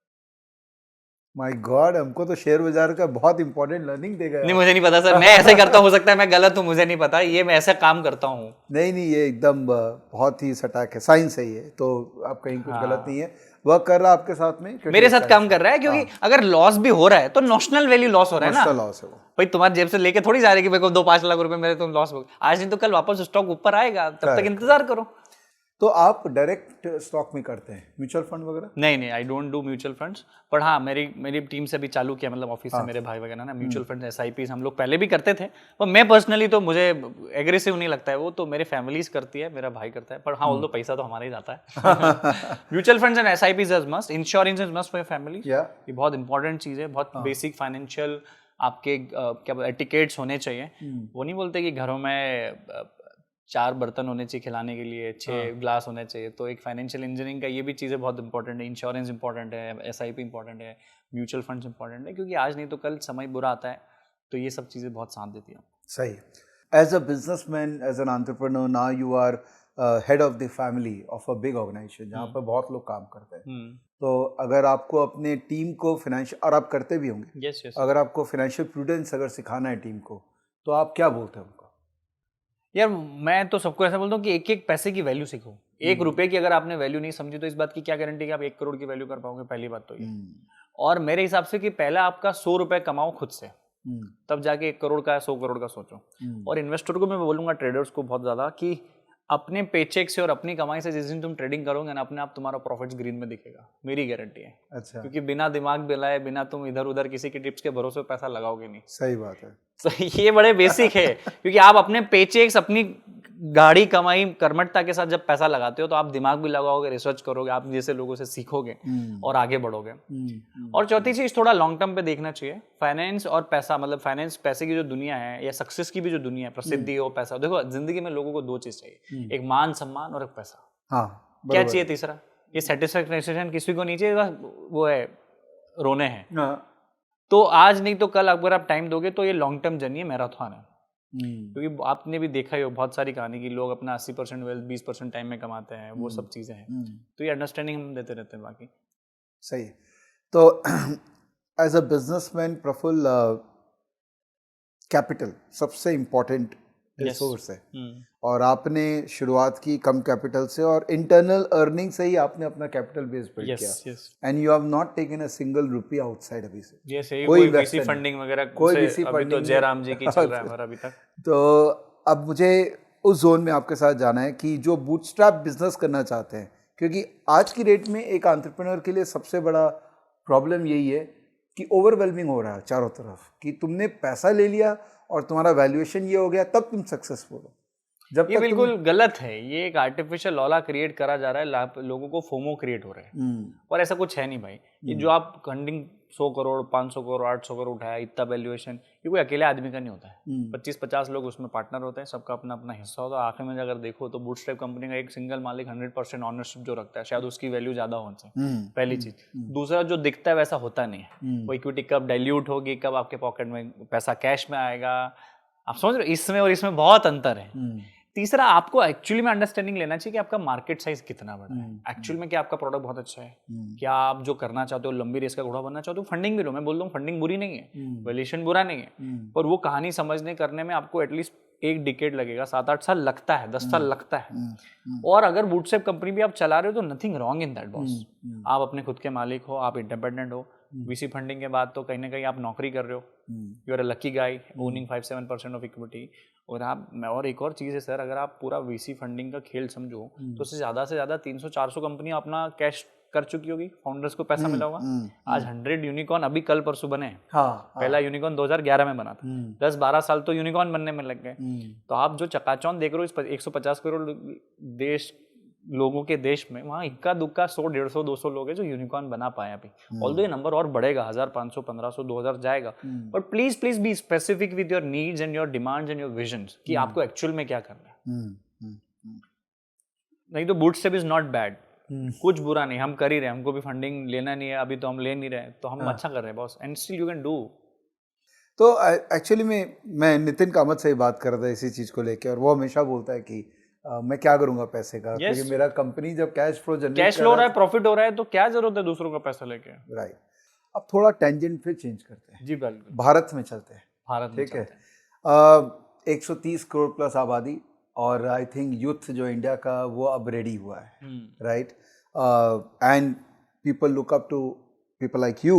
A: माय गॉड, हमको तो शेयर बाजार का बहुत इंपॉर्टेंट लर्निंग देगा।
B: नहीं मुझे नहीं पता सर, मैं ऐसे करता हूँ, हो सकता है मैं गलत हूँ, मुझे नहीं पता, ये मैं ऐसे काम करता हूँ।
A: नहीं, ये एकदम बहुत ही सटाक है, साइंस है ये, तो आप कहीं कुछ गलत नहीं है। वर्क कर रहा है आपके साथ में,
B: मेरे साथ काम कर रहा है, क्योंकि अगर लॉस भी हो रहा है तो नॉशनल वैल्यू लॉस हो रहा है ना,
A: लॉस है वो।
B: भाई तुम्हारे जेब से लेके थोड़ी जा रहे कि मेरे को 2-5 लाख रुपए मेरे तुम लॉस हो, आज नहीं तो कल वापस स्टॉक ऊपर आएगा, तब तक इंतजार करो।
A: तो आप डायरेक्ट स्टॉक में करते हैं म्यूचुअल फंड वगैरह?
B: नहीं, I don't do mutual funds, पर हाँ मेरी टीम से भी चालू किया, मतलब ऑफिस से मेरे भाई वगैरह ना, म्यूचुअल फंड SIPs हम लोग पहले भी करते थे, पर मैं पर्सनली तो मुझे एग्रेसिव नहीं लगता है वो, तो मेरे फैमिलीज करती है, मेरा भाई करता है, पर हाँ ऑल्दो पैसा तो हमारा ही जाता है। Mutual funds and SIPs is must, insurance is must for your family, ये बहुत इंपॉर्टेंट चीज है, बहुत बेसिक फाइनेंशियल आपके क्या एटिकेट्स होने चाहिए। वो नहीं बोलते कि घरों में 4 बर्तन होने चाहिए खिलाने के लिए, 6 ग्लास होने चाहिए, तो एक फाइनेंशियल इंजीनियरिंग का ये भी चीज़ें बहुत इंपॉर्टेंट है। इंश्योरेंस इंपॉर्टेंट है, SIP इंपॉर्टेंट है, म्यूचुअल फंड्स इंपॉर्टेंट है, क्योंकि आज नहीं तो कल समय बुरा आता है, तो ये सब चीज़ें बहुत साथ देती हैं।
A: सही। As a businessman, as an entrepreneur, now you are head of the family of a big organisation जहाँ पर बहुत लोग काम करते हैं, तो अगर आपको अपने टीम को फाइनेंशियल, और आप करते भी होंगे,
B: yes.
A: अगर आपको फाइनेंशियल प्रूडेंस अगर सिखाना है टीम को, तो आप क्या बोलते हैं उनको?
B: यार मैं तो सबको ऐसा बोलता हूँ कि एक एक पैसे की वैल्यू सीखो। 1 रुपए की अगर आपने वैल्यू नहीं समझी तो इस बात की क्या गारंटी कि आप 1 करोड़ की वैल्यू कर पाओगे, पहली बात तो ये। और मेरे हिसाब से कि पहला आपका 100 रुपए कमाओ खुद से, तब जाके 1 करोड़ का 100 करोड़ का सोचो। और इन्वेस्टर को मैं बोलूंगा, ट्रेडर्स को बहुत ज्यादा, कि अपने पेचेक से और अपनी कमाई से जिस दिन तुम ट्रेडिंग करोगे ना, अपने आप तुम्हारा प्रॉफिट्स ग्रीन में दिखेगा, मेरी गारंटी है।
A: अच्छा।
B: क्योंकि बिना दिमाग बिलाए, बिना तुम इधर उधर किसी की टिप्स के भरोसे पैसा लगाओगे नहीं।
A: सही बात है।
B: तो ये बड़े बेसिक है, क्योंकि आप अपने पेचेक्स, अपनी गाड़ी कमाई कर्मठता के साथ जब पैसा लगाते हो तो आप दिमाग भी लगाओगे, रिसर्च करोगे, आप जैसे लोगों से सीखोगे और आगे बढ़ोगे। और चौथी चीज, थोड़ा लॉन्ग टर्म पे देखना चाहिए। फाइनेंस और पैसा, मतलब फाइनेंस, पैसे की जो दुनिया है या सक्सेस की भी जो दुनिया है, प्रसिद्धि और पैसा, देखो जिंदगी में लोगों को 2 चीज चाहिए, एक मान सम्मान और एक पैसा।
A: हाँ,
B: क्या चाहिए तीसरा? ये सेटिस्फेक्शन किसी को नहीं चाहिए, वो है रोने हैं। तो आज नहीं तो कल अगर आप टाइम दोगे तो ये लॉन्ग टर्म जर्नी है, मैराथन है। क्योंकि आपने भी देखा ही हो बहुत सारी कहानी की, लोग अपना 80% वेल्थ 20% टाइम में कमाते हैं, वो सब चीजें हैं। तो ये अंडरस्टैंडिंग हम देते रहते हैं बाकी।
A: सही। तो as a businessman Praful, capital सबसे इम्पोर्टेंट रिसोर्स है, और आपने शुरुआत की कम कैपिटल से और इंटरनल अर्निंग से ही आपने अपना कैपिटल बेस बिल्ड किया, and you have not taken a single rupee outside अभी से।
B: कोई VC फंडिंग वगैरह, कोई VC फंडिंग तो जयराम जी की चल रहा है हमारा अभी तक।
A: तो अब मुझे उस जोन में आपके साथ जाना है कि जो बूटस्ट्रैप बिजनेस करना चाहते हैं, क्योंकि आज की डेट में एक एंटरप्रेन्योर के लिए सबसे बड़ा प्रॉब्लम यही है कि ओवरवेलमिंग हो रहा है चारों तरफ, कि तुमने पैसा ले लिया और तुम्हारा वैल्यूएशन ये हो गया तब तुम सक्सेसफुल हो। जब
B: ये बिल्कुल गलत है, ये एक आर्टिफिशियल लॉला क्रिएट करा जा रहा है, लोगों को फोमो क्रिएट हो रहा है, और ऐसा कुछ है नहीं भाई। ये जो आप फंडिंग 100 करोड़ 500 करोड़ 800 करोड़ उठाया, इतना वैल्यूएशन, ये कोई अकेले आदमी का नहीं होता है। 25-50 लोग उसमें पार्टनर होते हैं, सबका अपना अपना हिस्सा होता है। आखिर में अगर देखो तो बूटस्ट्रैप कंपनी का एक सिंगल मालिक 100% ऑनरशिप जो रखता है, शायद उसकी वैल्यू ज्यादा होनी चाहिए, पहली चीज। दूसरा, जो दिखता है वैसा होता नहीं है। वो इक्विटी कब डाइल्यूट होगी, कब आपके पॉकेट में पैसा कैश में आएगा, आप समझ रहे हो? इसमें और इसमें बहुत अंतर है। तीसरा, आपको एक्चुअली में अंडरस्टैंडिंग लेना चाहिए कि आपका मार्केट साइज कितना बड़ा है, एक्चुअल में क्या आपका प्रोडक्ट बहुत अच्छा है, क्या आप जो करना चाहते हो, लंबी रेस का घोड़ा बनना चाहते हो, फंडिंग भी लो। मैं बोल रहा हूँ फंडिंग बुरी नहीं है, वैल्यूएशन बुरा नहीं है, पर वो कहानी समझने करने में आपको एटलीस्ट 1 डिकेड लगेगा, 7-8 साल लगता है, 10 साल लगता है। और अगर बूटस्ट्रैप कंपनी भी आप चला रहे हो तो nothing wrong in that boss. आप अपने खुद के मालिक हो, आप इंडिपेंडेंट हो। VC फंडिंग के बाद तो कहीं ना कहीं आप नौकरी कर रहे हो, you are a lucky guy owning 5-7% of equity. और एक और चीज़ है सर, अगर आप पूरा VC फंडिंग का खेल समझो तो उससे ज़्यादा से ज़्यादा 300-400 कंपनियां अपना कैश कर चुकी होगी, फाउंडर्स को पैसा मिला होगा। आज 100 यूनिकॉर्न अभी कल परसों बने हैं। पहला यूनिकॉर्न 2011 में बना था, 10-12 साल तो यूनिकॉर्न बनने में लग गए। तो आप जो चकाचौंध देख रहे हो, इस 150 करोड़ देश लोगों के देश में, वहाँ इक्का दुक्का 100, 150, 200 लोग हैं जो यूनिकॉर्न बना पाए अभी। ऑल्दो ये नंबर और बढ़ेगा, 1000, 500, 1500, 2000 जाएगा, but please be specific with your needs and your demands and your visions कि आपको एक्चुअल में क्या करना है। नहीं तो बूटस्ट्रैप इज नॉट बैड, कुछ बुरा नहीं, हम कर ही रहे हैं, हमको भी फंडिंग लेना नहीं है अभी, तो हम ले नहीं रहे, तो हम अच्छा कर रहे हैं boss, and still you can do.
A: तो एक्चुअली में मैं नितिन कामत से ही बात कर रहा था इसी चीज़ को लेके, और वो हमेशा बोलता है कि मैं क्या करूंगा पैसे का, क्योंकि मेरा कंपनी जब कैश फ्लो जनरेट
B: हो रहा है, प्रॉफिट हो रहा है, तो क्या जरूरत है दूसरों का पैसा लेके।
A: राइट। अब थोड़ा टेंजेंट फिर चेंज करते हैं।
B: जी बिल्कुल,
A: भारत में चलते हैं।
B: भारत में
A: ठीक है। 130 करोड़ प्लस आबादी, और आई थिंक यूथ जो इंडिया का वो अब रेडी हुआ है, right. And people look up to people like you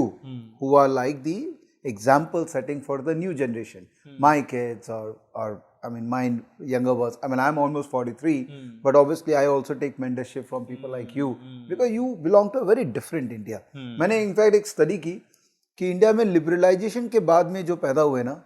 A: who are like the example setting for the new generation. My kids or I mean my younger ones, I mean I'm almost 43, but obviously I also take mentorship from people like you because you belong to a very different India. मैंने in fact एक study की कि India में liberalisation के बाद में जो पैदा हुए ना,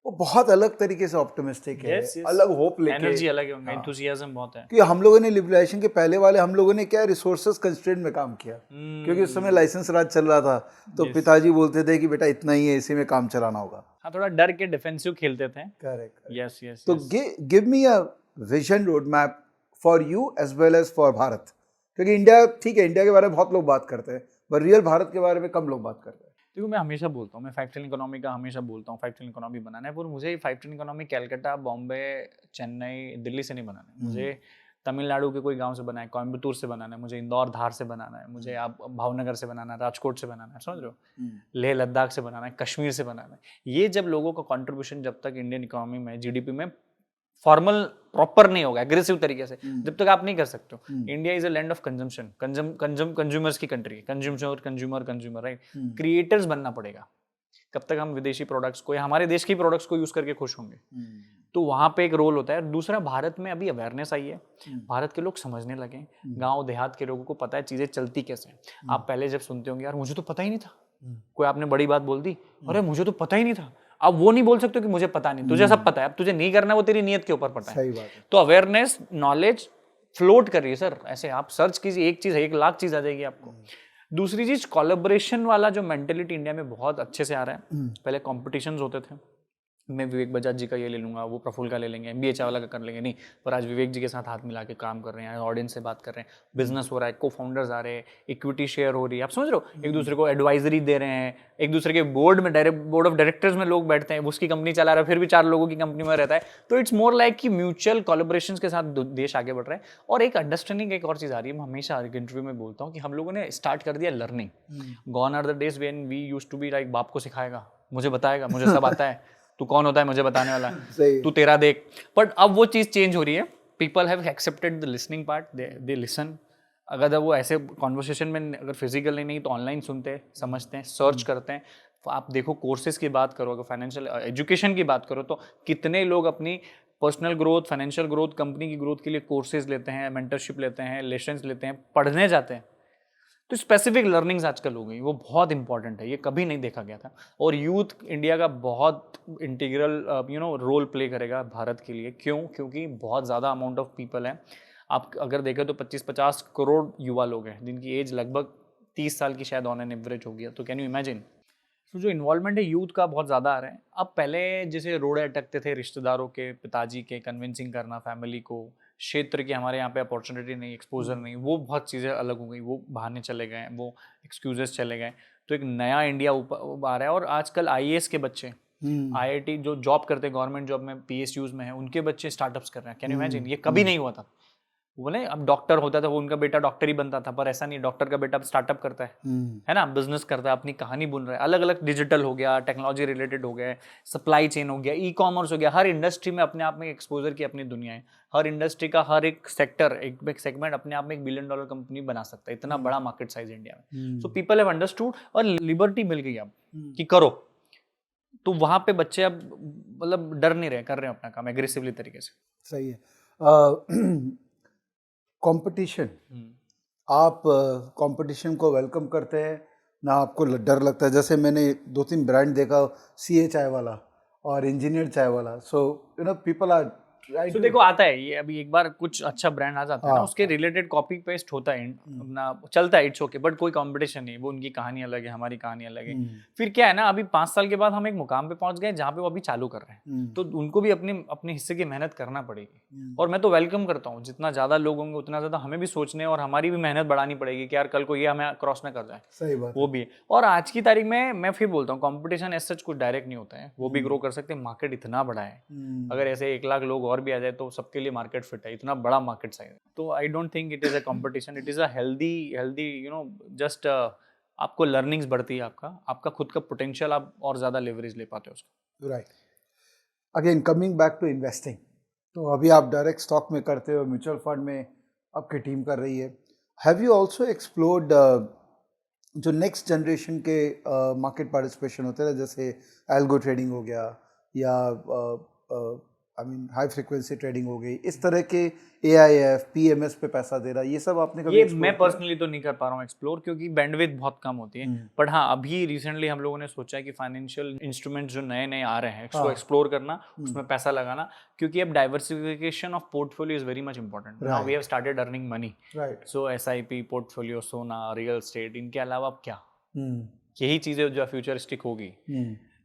A: वो बहुत अलग तरीके से ऑप्टिमिस्टिक है, अलग होप लेके,
B: एनर्जी अलग है, एंथुसियाज्म बहुत है।
A: कि हम लोगों ने लिबरलाइजेशन के पहले वाले हम लोगों ने क्या रिसोर्सेज कंस्ट्रेंट में काम किया, क्योंकि उस समय लाइसेंस राज चल रहा था, तो पिताजी बोलते थे कि बेटा इतना ही है, इसी में काम चलाना होगा।
B: हाँ, थोड़ा डर के डिफेंसिव खेलते थे।
A: करेक्ट।
B: Yes yes.
A: तो give me a vision road map for you as well as for Bharat, क्योंकि इंडिया ठीक है, इंडिया के बारे में बहुत लोग बात करते हैं, पर रियल भारत के बारे में कम लोग बात करते हैं।
B: देखो मैं हमेशा बोलता हूँ, मैं 5 ट्रिलियन इकोनॉमी का हमेशा बोलता हूँ, 5 ट्रिलियन इकोनॉमी बनाना है, पर मुझे 5 ट्रिलियन इकोनॉमी कलकत्ता, बॉम्बे, चेन्नई, दिल्ली से नहीं बनाना है। मुझे तमिलनाडु के कोई गांव से बनाना है, कोयम्बटूर से बनाना है, मुझे इंदौर धार से बनाना है, मुझे आप भावनगर से बनाना है, राजकोट से बनाना है, समझ रहे हो, लेह लद्दाख से बनाना है, कश्मीर से बनाना है। ये जब लोगों का कंट्रीब्यूशन जब तक इंडियन इकोनॉमी में, जीडीपी में फॉर्मल प्रॉपर नहीं होगा, एग्रेसिव तरीके से, जब तक आप नहीं कर सकते हो। India is a land of consumption, consumers की कंट्री है, कंज्यूमर राइट। क्रिएटर्स बनना पड़ेगा, कब तक हम विदेशी प्रोडक्ट्स को या हमारे देश की प्रोडक्ट्स को यूज करके खुश होंगे। तो वहां पे एक रोल होता है। दूसरा, भारत में अभी अवेयरनेस आई है, भारत के लोग समझने लगे, गांव देहात के लोगों को पता है चीजें चलती कैसे। आप पहले जब सुनते होंगे यार मुझे तो पता ही नहीं था, कोई आपने बड़ी बात बोल दी, अरे मुझे तो पता ही नहीं था। अब वो नहीं बोल सकते कि मुझे पता नहीं, तुझे सब पता है, अब तुझे नहीं करना, वो तेरी नीयत के ऊपर पता है।
A: सही बात है।
B: तो अवेयरनेस, नॉलेज फ्लोट कर रही है सर, ऐसे आप सर्च कीजिए, एक चीज 1 लाख चीज आ जाएगी आपको। दूसरी चीज, कोलैबोरेशन वाला जो मेंटेलिटी इंडिया में बहुत अच्छे से आ रहा है। पहले कॉम्पिटिशन्स होते थे, मैं विवेक बजाज जी का ये ले लूंगा, वो प्रफुल्ल का ले लेंगे, एमबीए चावला का कर लेंगे, नहीं, पर आज विवेक जी के साथ हाथ मिला के काम कर रहे हैं, ऑडियंस से बात कर रहे हैं, बिजनेस हो रहा है, को फाउंडर्स आ रहे हैं, इक्विटी शेयर हो रही है, आप समझ रहे हो, एक दूसरे को एडवाइजरी दे रहे हैं, एक दूसरे के बोर्ड ऑफ डायरेक्टर्स में लोग बैठते हैं, उसकी कंपनी चला रहा है, फिर भी 4 लोगों की कंपनी में रहता है। तो इट्स मोर लाइक कि म्यूचुअल कोलैबोरेशंस के साथ देश आगे बढ़ रहा है। और एक अंडरस्टैंडिंग, एक और चीज आ रही है, मैं हमेशा हर इंटरव्यू में बोलता हूँ कि हम लोगों ने स्टार्ट कर दिया learning. Gone are the days when we used to be like, बाप को सिखाएगा, मुझे बताएगा, मुझे सब आता है, तू कौन होता है मुझे बताने वाला, तू तेरा देख। बट अब वो चीज़ चेंज हो रही है, people have accepted the listening part, they listen. अगर वो ऐसे कॉन्वर्सेशन में अगर फिजिकल नहीं तो ऑनलाइन सुनते हैं, समझते हैं, सर्च करते हैं। आप देखो कोर्सेज की बात करो, अगर फाइनेंशियल एजुकेशन की बात करो, तो कितने लोग अपनी personal growth, financial growth, company की ग्रोथ के लिए कोर्सेज लेते हैं, मेंटरशिप लेते हैं, लेसन्स लेते हैं, पढ़ने जाते हैं। तो स्पेसिफिक लर्निंग्स आजकल हो गई, वो बहुत इंपॉर्टेंट है, ये कभी नहीं देखा गया था। और यूथ इंडिया का बहुत इंटीग्रल रोल प्ले करेगा भारत के लिए। क्यों? क्योंकि बहुत ज़्यादा अमाउंट ऑफ पीपल है। आप अगर देखें तो 25-50 करोड़ युवा लोग हैं जिनकी एज लगभग 30 साल की शायद ऑन एन एवरेज हो गया। तो कैन यू इमेजिन, तो जो इन्वॉल्वमेंट है यूथ का बहुत ज़्यादा आ रहा है। अब पहले जैसे रोड़े अटकते थे रिश्तेदारों के, पिताजी के, कन्विंसिंग करना फैमिली को, क्षेत्र की हमारे यहाँ पे अपॉर्चुनिटी नहीं, एक्सपोजर नहीं, वो बहुत चीज़ें अलग हो गई, वो बहाने चले गए, वो एक्सक्यूजेस चले गए। तो एक नया इंडिया आ रहा है। और आजकल आईएएस के बच्चे, आईआईटी जो जॉब करते हैं, गवर्नमेंट जॉब में, पीएसयूज में है, उनके बच्चे स्टार्टअप्स कर रहे हैं। कैन यू इमेजिन, ये कभी नहीं हुआ था। बोले अब डॉक्टर होता था, वो उनका बेटा डॉक्टर ही बनता था, पर ऐसा नहीं, डॉक्टर का बेटा स्टार्टअप करता है ना, बिजनेस करता है, अपनी कहानी बुन रहा है। अलग अलग डिजिटल हो गया, टेक्नोलॉजी रिलेटेड हो गया, सप्लाई चेन हो गया, ई कॉमर्स हो गया। हर इंडस्ट्री में अपने आप में एक्सपोजर की अपनी दुनिया है। हर इंडस्ट्री का हर एक सेक्टर, एक सेगमेंट अपने आप में $1 बिलियन कंपनी बना सकता है। इतना बड़ा मार्केट साइज इंडिया में। सो पीपल हैव अंडरस्टूड और लिबर्टी मिल गई अब कि करो। तो वहां पे बच्चे अब मतलब डर नहीं रहे, कर रहे हैं अपना काम एग्रेसिवली तरीके से।
A: सही है। कंपटीशन, आप कंपटीशन को वेलकम करते हैं ना, आपको डर लगता है? जैसे मैंने 2-3 ब्रांड देखा, CA चाय वाला और इंजीनियर चाय वाला। सो पीपल आर
B: तो देखो आता है ये, अभी एक बार कुछ अच्छा ब्रांड आ जाता है ना, उसके रिलेटेड कॉपी पेस्ट होता है अपना, चलता है, इट्स ओके, बट कोई कंपटीशन नहीं, वो उनकी कहानी अलग है, हमारी कहानी अलग है। फिर क्या है ना, अभी 5 साल के बाद हम एक मुकाम पे पहुंच गए जहाँ पे वो अभी चालू कर रहे हैं, तो उनको भी अपने हिस्से की मेहनत करना पड़ेगी। और मैं तो वेलकम करता हूँ, जितना ज्यादा लोग होंगे उतना ज्यादा हमें भी सोचने और हमारी भी मेहनत बढ़ानी पड़ेगी कि यार कल को ये हमें क्रॉस ना कर जाए।
A: सही बात,
B: वो भी है। और आज की तारीख में मैं फिर बोलता हूँ, कंपटीशन एज सच कुछ डायरेक्ट नहीं होता है, वो भी ग्रो कर सकते हैं, मार्केट इतना बड़ा है, अगर ऐसे 1 लाख लोग और भी आ जाए तो सबके लिए मार्केट फिट है, इतना बड़ा मार्केट साइज है। तो I don't think it is a competition, it is a healthy just आपको लर्निंग्स बढ़ती है, आपका खुद का पोटेंशियल आप और ज्यादा लेवरेज ले पाते हो उसका।
A: Right. Again coming back to investing, तो अभी आप डायरेक्ट स्टॉक में करते हो, म्यूचुअल फंड में आपकी टीम कर रही है। हैव यू ऑल्सो एक्सप्लोर्ड जो नेक्स्ट जनरेशन के मार्केट पार्टिसिपेशन होते हैं, जैसे एल्गो ट्रेडिंग हो गया या I mean high frequency trading हो गई, इस तरह के AIF PMS पे पैसा दे रहा है, ये सब आपने कभी
B: ये मैं पर्सनली तो नहीं कर पा रहा हूँ एक्सप्लोर, क्योंकि बैंडविड्थ बहुत कम होती है। बट हाँ, अभी रिसेंटली हम लोगों ने सोचा है कि फाइनेंशियल इंस्ट्रूमेंट्स जो नए नए आ रहे हैं उसको एक्सप्लोर करना, उसमें पैसा लगाना, क्योंकि अब diversification of portfolio is very much important. Now we have started earning money, so SIP portfolio, सोना, रियल एस्टेट, इनके अलावा अब क्या, यही चीजें जो फ्यूचरिस्टिक होगी।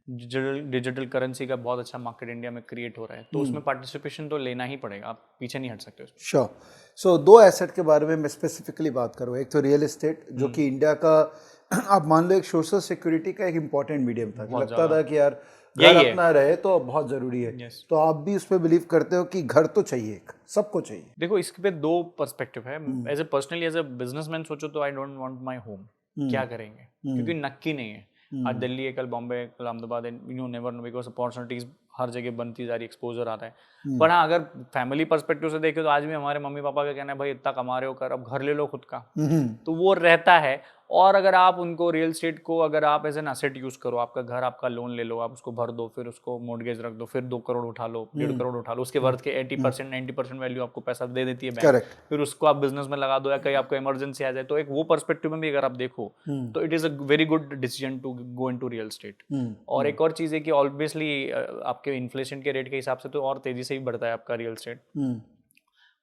B: डिजिटल करेंसी का बहुत अच्छा मार्केट इंडिया में क्रिएट हो रहा है, तो उसमें पार्टिसिपेशन तो लेना ही पड़ेगा, आप पीछे नहीं हट सकते उसमें।
A: श्योर। सो 2 एसेट के बारे में मैं स्पेसिफिकली बात करूँ, एक तो रियल एस्टेट जो कि इंडिया का आप मान लो एक सोशल सिक्योरिटी का एक इम्पॉर्टेंट मीडियम था, लगता था कि यार घर अपना रहे तो बहुत जरूरी है। तो आप भी उस पर बिलीव करते हो कि घर तो चाहिए, सबको चाहिए?
B: देखो, इस पे 2 पर्सपेक्टिव है। As a personally, as a businessman सोचो तो I don't want my home, क्या करेंगे, क्योंकि नक्की नहीं है, आज दिल्ली है, कल बॉम्बे, कल Ahmedabad, you never know, because opportunities हर जगह बनती जा रही, एक्सपोजर आता है। पर हाँ, अगर फैमिली पर्सपेक्टिव से देखें तो आज भी हमारे मम्मी पापा का कहना है भाई इतना कमा रहे हो, कर अब घर ले लो खुद का, तो वो रहता है। और अगर आप उनको रियल एस्टेट को अगर आप एज एन असेट यूज करो, आपका घर, आपका लोन ले लो, आप उसको भर दो, फिर उसको मॉर्गेज रख दो, फिर 2 करोड़ उठा लो, 1.5 करोड़ उठा लो, उसके वर्थ के 80% 90% वैल्यू आपको पैसा दे देती है बैंक, फिर उसको आप बिजनेस में लगा दो, या कहीं आपको इमरजेंसी आ जाए, तो एक वो पर्सपेक्टिव में भी अगर आप देखो तो it is a very good decision to go into real estate. और एक और चीज है कि ऑब्वियसली आपके इन्फ्लेशन के रेट के हिसाब से तो और तेजी से ही बढ़ता है आपका रियल एस्टेट।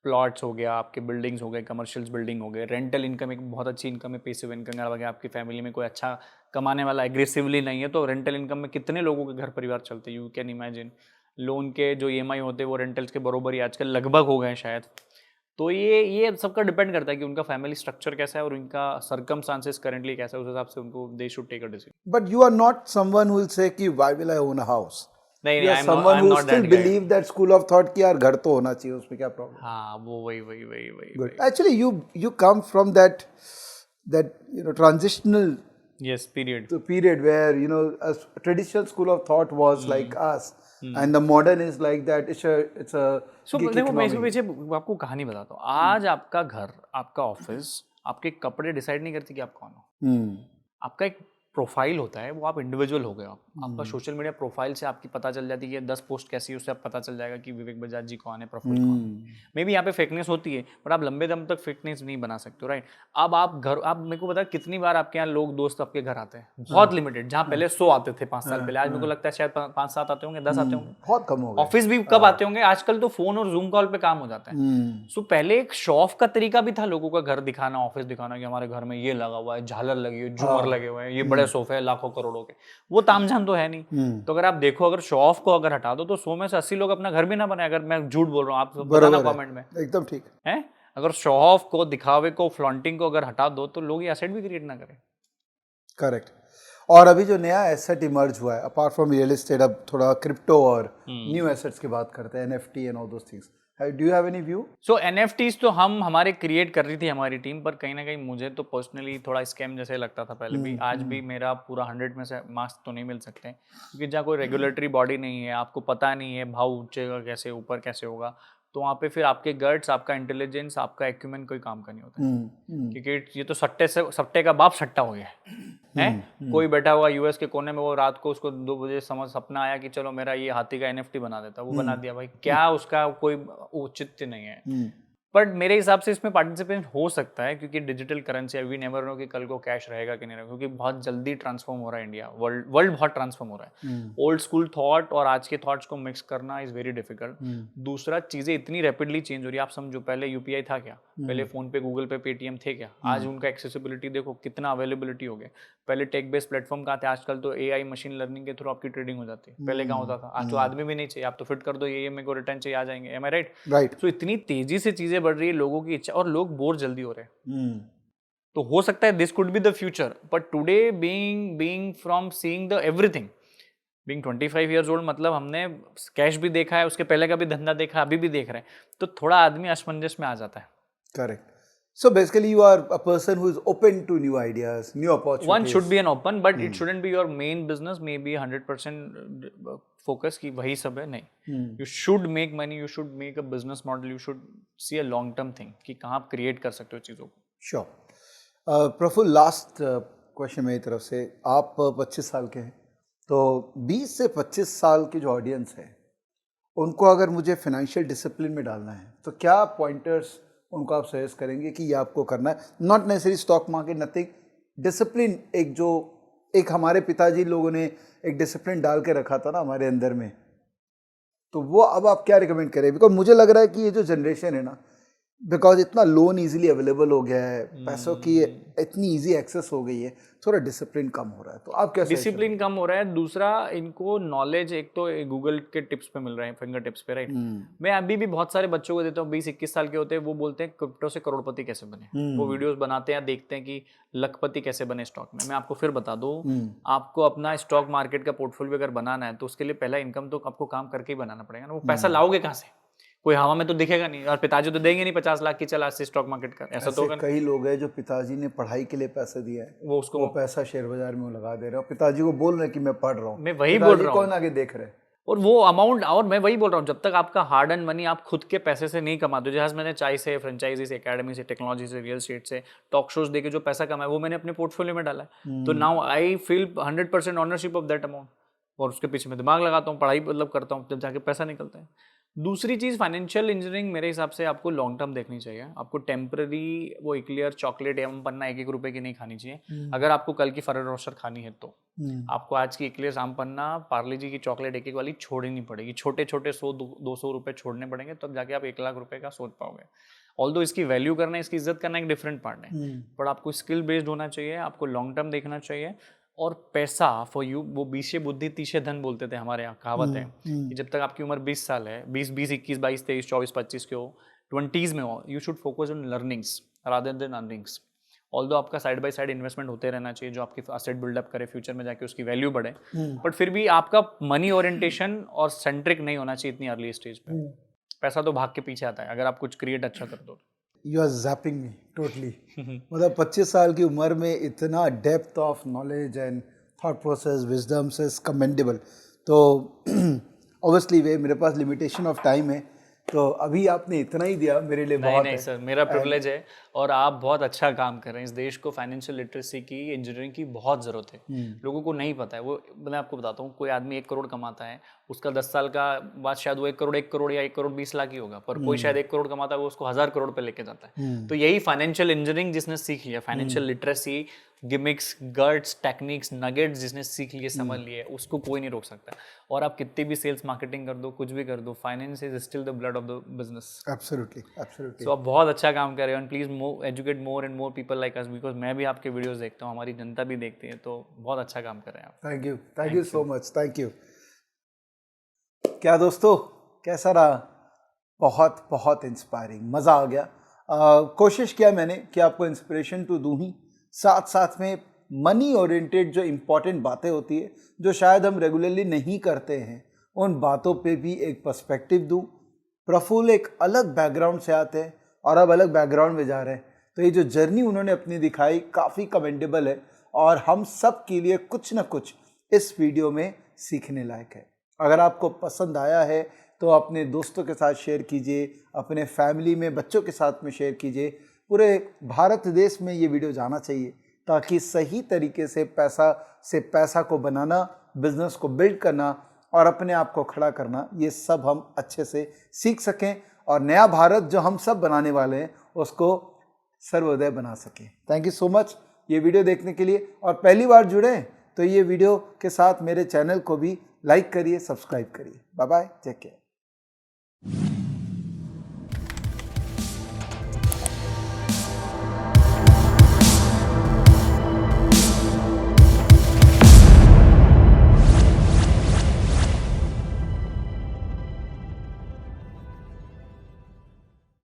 B: प्लॉट्स हो गया, आपके बिल्डिंग्स हो गए, कमर्शियल्स बिल्डिंग हो गए, रेंटल इनकम एक बहुत अच्छी इनकम है, पैसिव इनकम है। आपकी फैमिली में कोई अच्छा कमाने वाला एग्रेसिवली नहीं है तो रेंटल इनकम में कितने लोगों के घर परिवार चलते हैं, यू कैन इमेजिन। लोन के जो EMI होते हैं वो रेंटल्स के बरोबर ही आजकल लगभग हो गए शायद। तो ये सबका डिपेंड करता है कि उनका फैमिली स्ट्रक्चर कैसा है और उनका सर्कमस्टांसेस करेंटली कैसा है, उस हिसाब से उनको they should take a decision.
A: But you are not someone who will say कि why will I own a house?
B: नहीं,
A: I am not still believe that school of thought कि यार घर तो होना चाहिए, उसमें क्या प्रॉब्लम?
B: हाँ, वो वही
A: good. Actually you come from that transitional period where a traditional school of thought was like us, and the modern is like that. It's a
B: so देखो, मैं इसके पीछे आपको कहानी बताता हूँ। आज आपका घर, आपका ऑफिस, आपके कपड़े डिसाइड नहीं करते कि आप कौन हो। आपका एक प्रोफाइल होता है, वो आप इंडिविजुअल हो गए। आपका सोशल मीडिया प्रोफाइल से आपकी पता चल जाती है, 10 पोस्ट कैसी है उससे आप पता चल जाएगा कि विवेक बजाज जी कौन है, प्रोफाइल कौन है। मे बी यहाँ पे फेकनेस होती है, पर आप लंबे दम तक फेकनेस नहीं बना सकते हो, राइट? अब आप मेरे को बता, कितनी बार आपके यहाँ लोग दोस्त आपके घर आते हैं, बहुत लिमिटेड, जहाँ पहले 100 आते थे 5 साल पहले, आज मेरे को लगता है शायद 5-7 आते होंगे, 10 आते होंगे,
A: बहुत कम हो गए।
B: ऑफिस भी कब आते होंगे, आजकल तो फोन और जूम कॉल पे काम हो जाता है। सो पहले एक शो ऑफ का तरीका भी था, लोगों का घर दिखाना, ऑफिस दिखाना कि हमारे घर में ये लगा हुआ है, झालर लगी हुई, झूमर लगे हुए हैं, ये बड़े सोफे हैं लाखों करोड़ों के। वो तामझाम तो है नहीं। तो अगर आप देखो, अगर शो ऑफ को अगर हटा दो तो 100 में से 80 लोग अपना घर भी ना बनाए। अगर मैं झूठ बोल रहा हूँ, आप बताना कमेंट में।
A: एकदम ठीक
B: है। अगर शो ऑफ को, दिखावे को, फ्लॉन्टिंग को अगर हटा दो तो लोग ये एसेट भी क्रिएट ना करें।
A: करेक्ट। और अभी जो नया एसेट इमर्ज हुआ है अपार्ट फ्रॉम रियल एस्टेट, अब थोड़ा क्रिप्टो और न्यू एसेट्स की बात करते हैं, NFT and all those things. Do you have any view?
B: So NFTs तो हमारे क्रिएट कर रही थी हमारी टीम, पर कहीं ना कहीं मुझे तो पर्सनली थोड़ा स्कैम जैसे लगता था पहले भी, आज भी मेरा पूरा 100 में से मार्क्स तो नहीं मिल सकते, क्योंकि जहाँ कोई रेगुलेटरी बॉडी नहीं है, आपको पता नहीं है भाव ऊंचेगा कैसे, ऊपर कैसे होगा, तो वहाँ पे फिर आपके गट्स, आपका इंटेलिजेंस, आपका एक्यूमेंट कोई काम का नहीं होता है। क्योंकि ये तो सट्टे का बाप सट्टा हो गया है। कोई बैठा हुआ US के कोने में, वो रात को उसको 2 बजे सपना आया कि चलो मेरा ये हाथी का NFT बना देता, वो बना दिया। भाई क्या उसका कोई औचित्य नहीं है। बट मेरे हिसाब से इसमें पार्टिसिपेंट हो सकता है, क्योंकि digital currency, we never know कि कल को कैश रहेगा कि नहीं रहेगा, क्योंकि बहुत जल्दी ट्रांसफॉर्म हो रहा है इंडिया, वर्ल्ड बहुत ट्रांसफॉर्म हो रहा है। ओल्ड स्कूल थॉट और आज के थॉट्स को मिक्स करना इज वेरी डिफिकल्ट। दूसरा, चीजें इतनी रैपिडली चेंज हो रही है। आप समझो, पहले यूपीआई था क्या? पहले फोन पे, गूगल पे, पेटीएम थे क्या? आज उनका एक्सेसिबिलिटी देखो, कितना अवेलेबिलिटी हो गया। पहले टेक बेस्ड प्लेटफॉर्म कहाँ थे? आजकल तो एआई मशीन लर्निंग के थ्रू आपकी ट्रेडिंग हो जाती है। पहले कहाँ होता था? आज तो आदमी भी नहीं चाहिए, आप तो फिट कर दो ये मेरे को रिटर्न चाहिए, आ जाएंगे। M I right?
A: राइट।
B: तो इतनी तेजी से चीजें बढ़ रही है, लोगों की इच्छा, और लोग बोर जल्दी हो रहे हैं। तो हो सकता है this could be the future, but today being from seeing the everything, being 25 years old, मतलब हमने कैश भी देखा है, उसके पहले का भी धंधा देखा, अभी भी देख रहे हैं, तो थोड़ा आदमी असमंजस में आ जाता है।
A: Correct. So basically you are a person who is open to new ideas, new opportunities.
B: One should be an open, but it shouldn't be your main business, maybe 100% focus की वही सब है, नहीं। You should make money, you should make a business model, you should see a long term thing कि कहाँ आप create कर सकते हो चीज़ों को।
A: Sure. प्रफुल्ल, लास्ट क्वेश्चन मेरी तरफ से। आप 25 साल के हैं, तो 20 से 25 साल की जो ऑडियंस है उनको अगर मुझे फाइनेंशियल डिसिप्लिन में डालना है, तो क्या पॉइंटर्स उनको आप सजेस्ट करेंगे कि ये आपको करना है? Not necessary stock market, nothing, discipline. एक हमारे पिताजी लोगों ने एक डिसिप्लिन डाल के रखा था ना हमारे अंदर में, तो वो अब आप क्या रिकमेंड करें? बिकॉज मुझे लग रहा है कि ये जो जनरेशन है ना, बिकॉज इतना लोन इजीली अवेलेबल हो गया है, पैसों की इतनी इजी एक्सेस हो गई है, थोड़ा डिसिप्लिन कम हो रहा है। तो आप क्या?
B: डिसिप्लिन कम हो रहा है। दूसरा, इनको नॉलेज एक तो गूगल के टिप्स पे मिल रहे हैं, फिंगर टिप्स पे, राइट? मैं अभी भी बहुत सारे बच्चों को देता हूँ, 20-21 साल के होते हैं, वो बोलते हैं क्रिप्टो से करोड़पति कैसे बने। वो वीडियोस बनाते हैं, देखते हैं कि लखपति कैसे बने स्टॉक में। मैं आपको फिर बता दूं, आपको अपना स्टॉक मार्केट का पोर्टफोलियो अगर बनाना है, तो उसके लिए पहला इनकम तो आपको काम करके ही बनाना पड़ेगा ना। वो पैसा लाओगे कहाँ से? कोई हवा में तो दिखेगा नहीं, और पिताजी तो देंगे नहीं 50 लाख की चल आज से स्टॉक मार्केट कर, ऐसा तो
A: कई लोग हैं जो पिताजी ने पढ़ाई के लिए पैसा दिया है, वो पैसा शेयर बाजार में लगा दे रहे हैं, और पिताजी को बोल रहे हैं कि मैं पढ़ रहा हूँ।
B: मैं वही बोल रहा हूँ,
A: कौन आगे देख रहे हैं?
B: और वो अमाउंट, और मैं वही बोल रहा हूँ, जब तक आपका हार्ड एंड मनी आप खुद के पैसे से नहीं कमाते। जैसे मैंने चाय से, फ्रेंचाइजी से, एकेडमी से, टेक्नोलॉजी से, रियल एस्टेट से, टॉक शोज देके जो पैसा कमाया, वो मैंने अपने पोर्टफोलियो में डाला है। तो now I feel 100% ownership of that amount, और उसके पीछे मैं दिमाग लगाता हूँ, पढ़ाई मतलब करता हूँ, जब जाके पैसा निकलता है। दूसरी चीज़, फाइनेंशियल इंजीनियरिंग मेरे हिसाब से आपको लॉन्ग टर्म देखनी चाहिए। आपको टेम्पररी वो एक्लियर चॉकलेट एवं पन्ना 1-1 रुपए की नहीं खानी चाहिए। अगर आपको कल की फर्रो रोस्टर खानी है तो आपको आज की एक्लियर आम पन्ना, पार्ले जी की चॉकलेट 1-1 वाली छोड़नी पड़ेगी। छोटे छोटे 100-200 रुपए छोड़ने पड़ेंगे, तब जाके आप 1 लाख रुपए का सोच पाओगे। ऑल्दो इसकी वैल्यू करना, इसकी इज्जत करना एक डिफरेंट पार्ट है, बट आपको स्किल बेस्ड होना चाहिए, आपको लॉन्ग टर्म देखना चाहिए। और पैसा फॉर यू, वो 20 बुद्धि 30 धन बोलते थे हमारे यहाँ, कहावत है कि जब तक आपकी उम्र 20 साल है, 20, 21, 22, 23, 24, 25 के हो, 20s में हो, you should focus on learnings rather than earnings. Although आपका साइड बाय साइड इन्वेस्टमेंट होते रहना चाहिए, जो आपकी असेट बिल्डअप करे, फ्यूचर में जाके उसकी वैल्यू बढ़े, बट फिर भी आपका मनी ओरिएंटेशन और सेंट्रिक नहीं होना चाहिए इतनी अर्ली स्टेज पे। पैसा तो भाग के पीछे आता है अगर आप कुछ क्रिएट अच्छा कर दो।
A: You are zapping me totally. मतलब 25 साल की उम्र में इतना depth of knowledge and thought process, wisdoms is commendable. तो ऑब्वियसली वे मेरे पास लिमिटेशन ऑफ टाइम है, तो अभी आपने इतना ही दिया मेरे लिए बहुत है।
B: नहीं सर, मेरा प्रिविलेज है, और आप बहुत अच्छा काम कर रहे हैं। इस देश को फाइनेंशियल लिटरेसी की, इंजीनियरिंग की बहुत ज़रूरत है। लोगों को नहीं पता है। वो मैं आपको बताता हूँ, कोई आदमी 1 करोड़ कमाता है, उसका 10 साल का बाद शायद वो 1 करोड़ या 1 करोड़ 20 लाख ही होगा, पर कोई शायद 1 करोड़ कमाता है, वो उसको 1000 करोड़ पे लेके जाता है। तो यही फाइनेंशियल इंजीनियरिंग जिसने सीख लिया, financial literacy, gimmicks, guts, techniques, nuggets जिसने सीख लिए, समझ लिए, उसको कोई नहीं रोक सकता। और आप कितनी भी सेल्स मार्केटिंग कर दो, कुछ भी कर दो, finance is still the blood of the business.
A: Absolutely, absolutely.
B: So आप बहुत अच्छा काम कर रहे हो, and please educate more and more people like us, because मैं भी आपके वीडियोस देखता हूँ, हमारी जनता भी देखती है, तो बहुत अच्छा काम कर रहे हैं आप।
A: Thank you so much, thank you. क्या दोस्तों, कैसा रहा? बहुत बहुत इंस्पायरिंग, मज़ा आ गया। कोशिश किया मैंने कि आपको इंस्पिरेशन तो दूँ ही, साथ साथ में मनी ओरिएंटेड जो इम्पॉर्टेंट बातें होती है, जो शायद हम रेगुलरली नहीं करते हैं, उन बातों पे भी एक पर्सपेक्टिव दूँ। प्रफुल्ल एक अलग बैकग्राउंड से आते हैं और अब अलग बैकग्राउंड में जा रहे हैं, तो ये जो जर्नी उन्होंने अपनी दिखाई काफ़ी कमेंडेबल है, और हम सब के लिए कुछ ना कुछ इस वीडियो में सीखने लायक है। अगर आपको पसंद आया है तो अपने दोस्तों के साथ शेयर कीजिए, अपने फैमिली में बच्चों के साथ में शेयर कीजिए। पूरे भारत देश में ये वीडियो जाना चाहिए, ताकि सही तरीके से पैसा को बनाना, बिजनेस को बिल्ड करना और अपने आप को खड़ा करना, ये सब हम अच्छे से सीख सकें और नया भारत जो हम सब बनाने वाले हैं उसको सर्वोदय बना सके। थैंक यू सो मच ये वीडियो देखने के लिए, और पहली बार जुड़े तो ये वीडियो के साथ मेरे चैनल को भी लाइक करिए, सब्सक्राइब करिए। Bye bye, take care.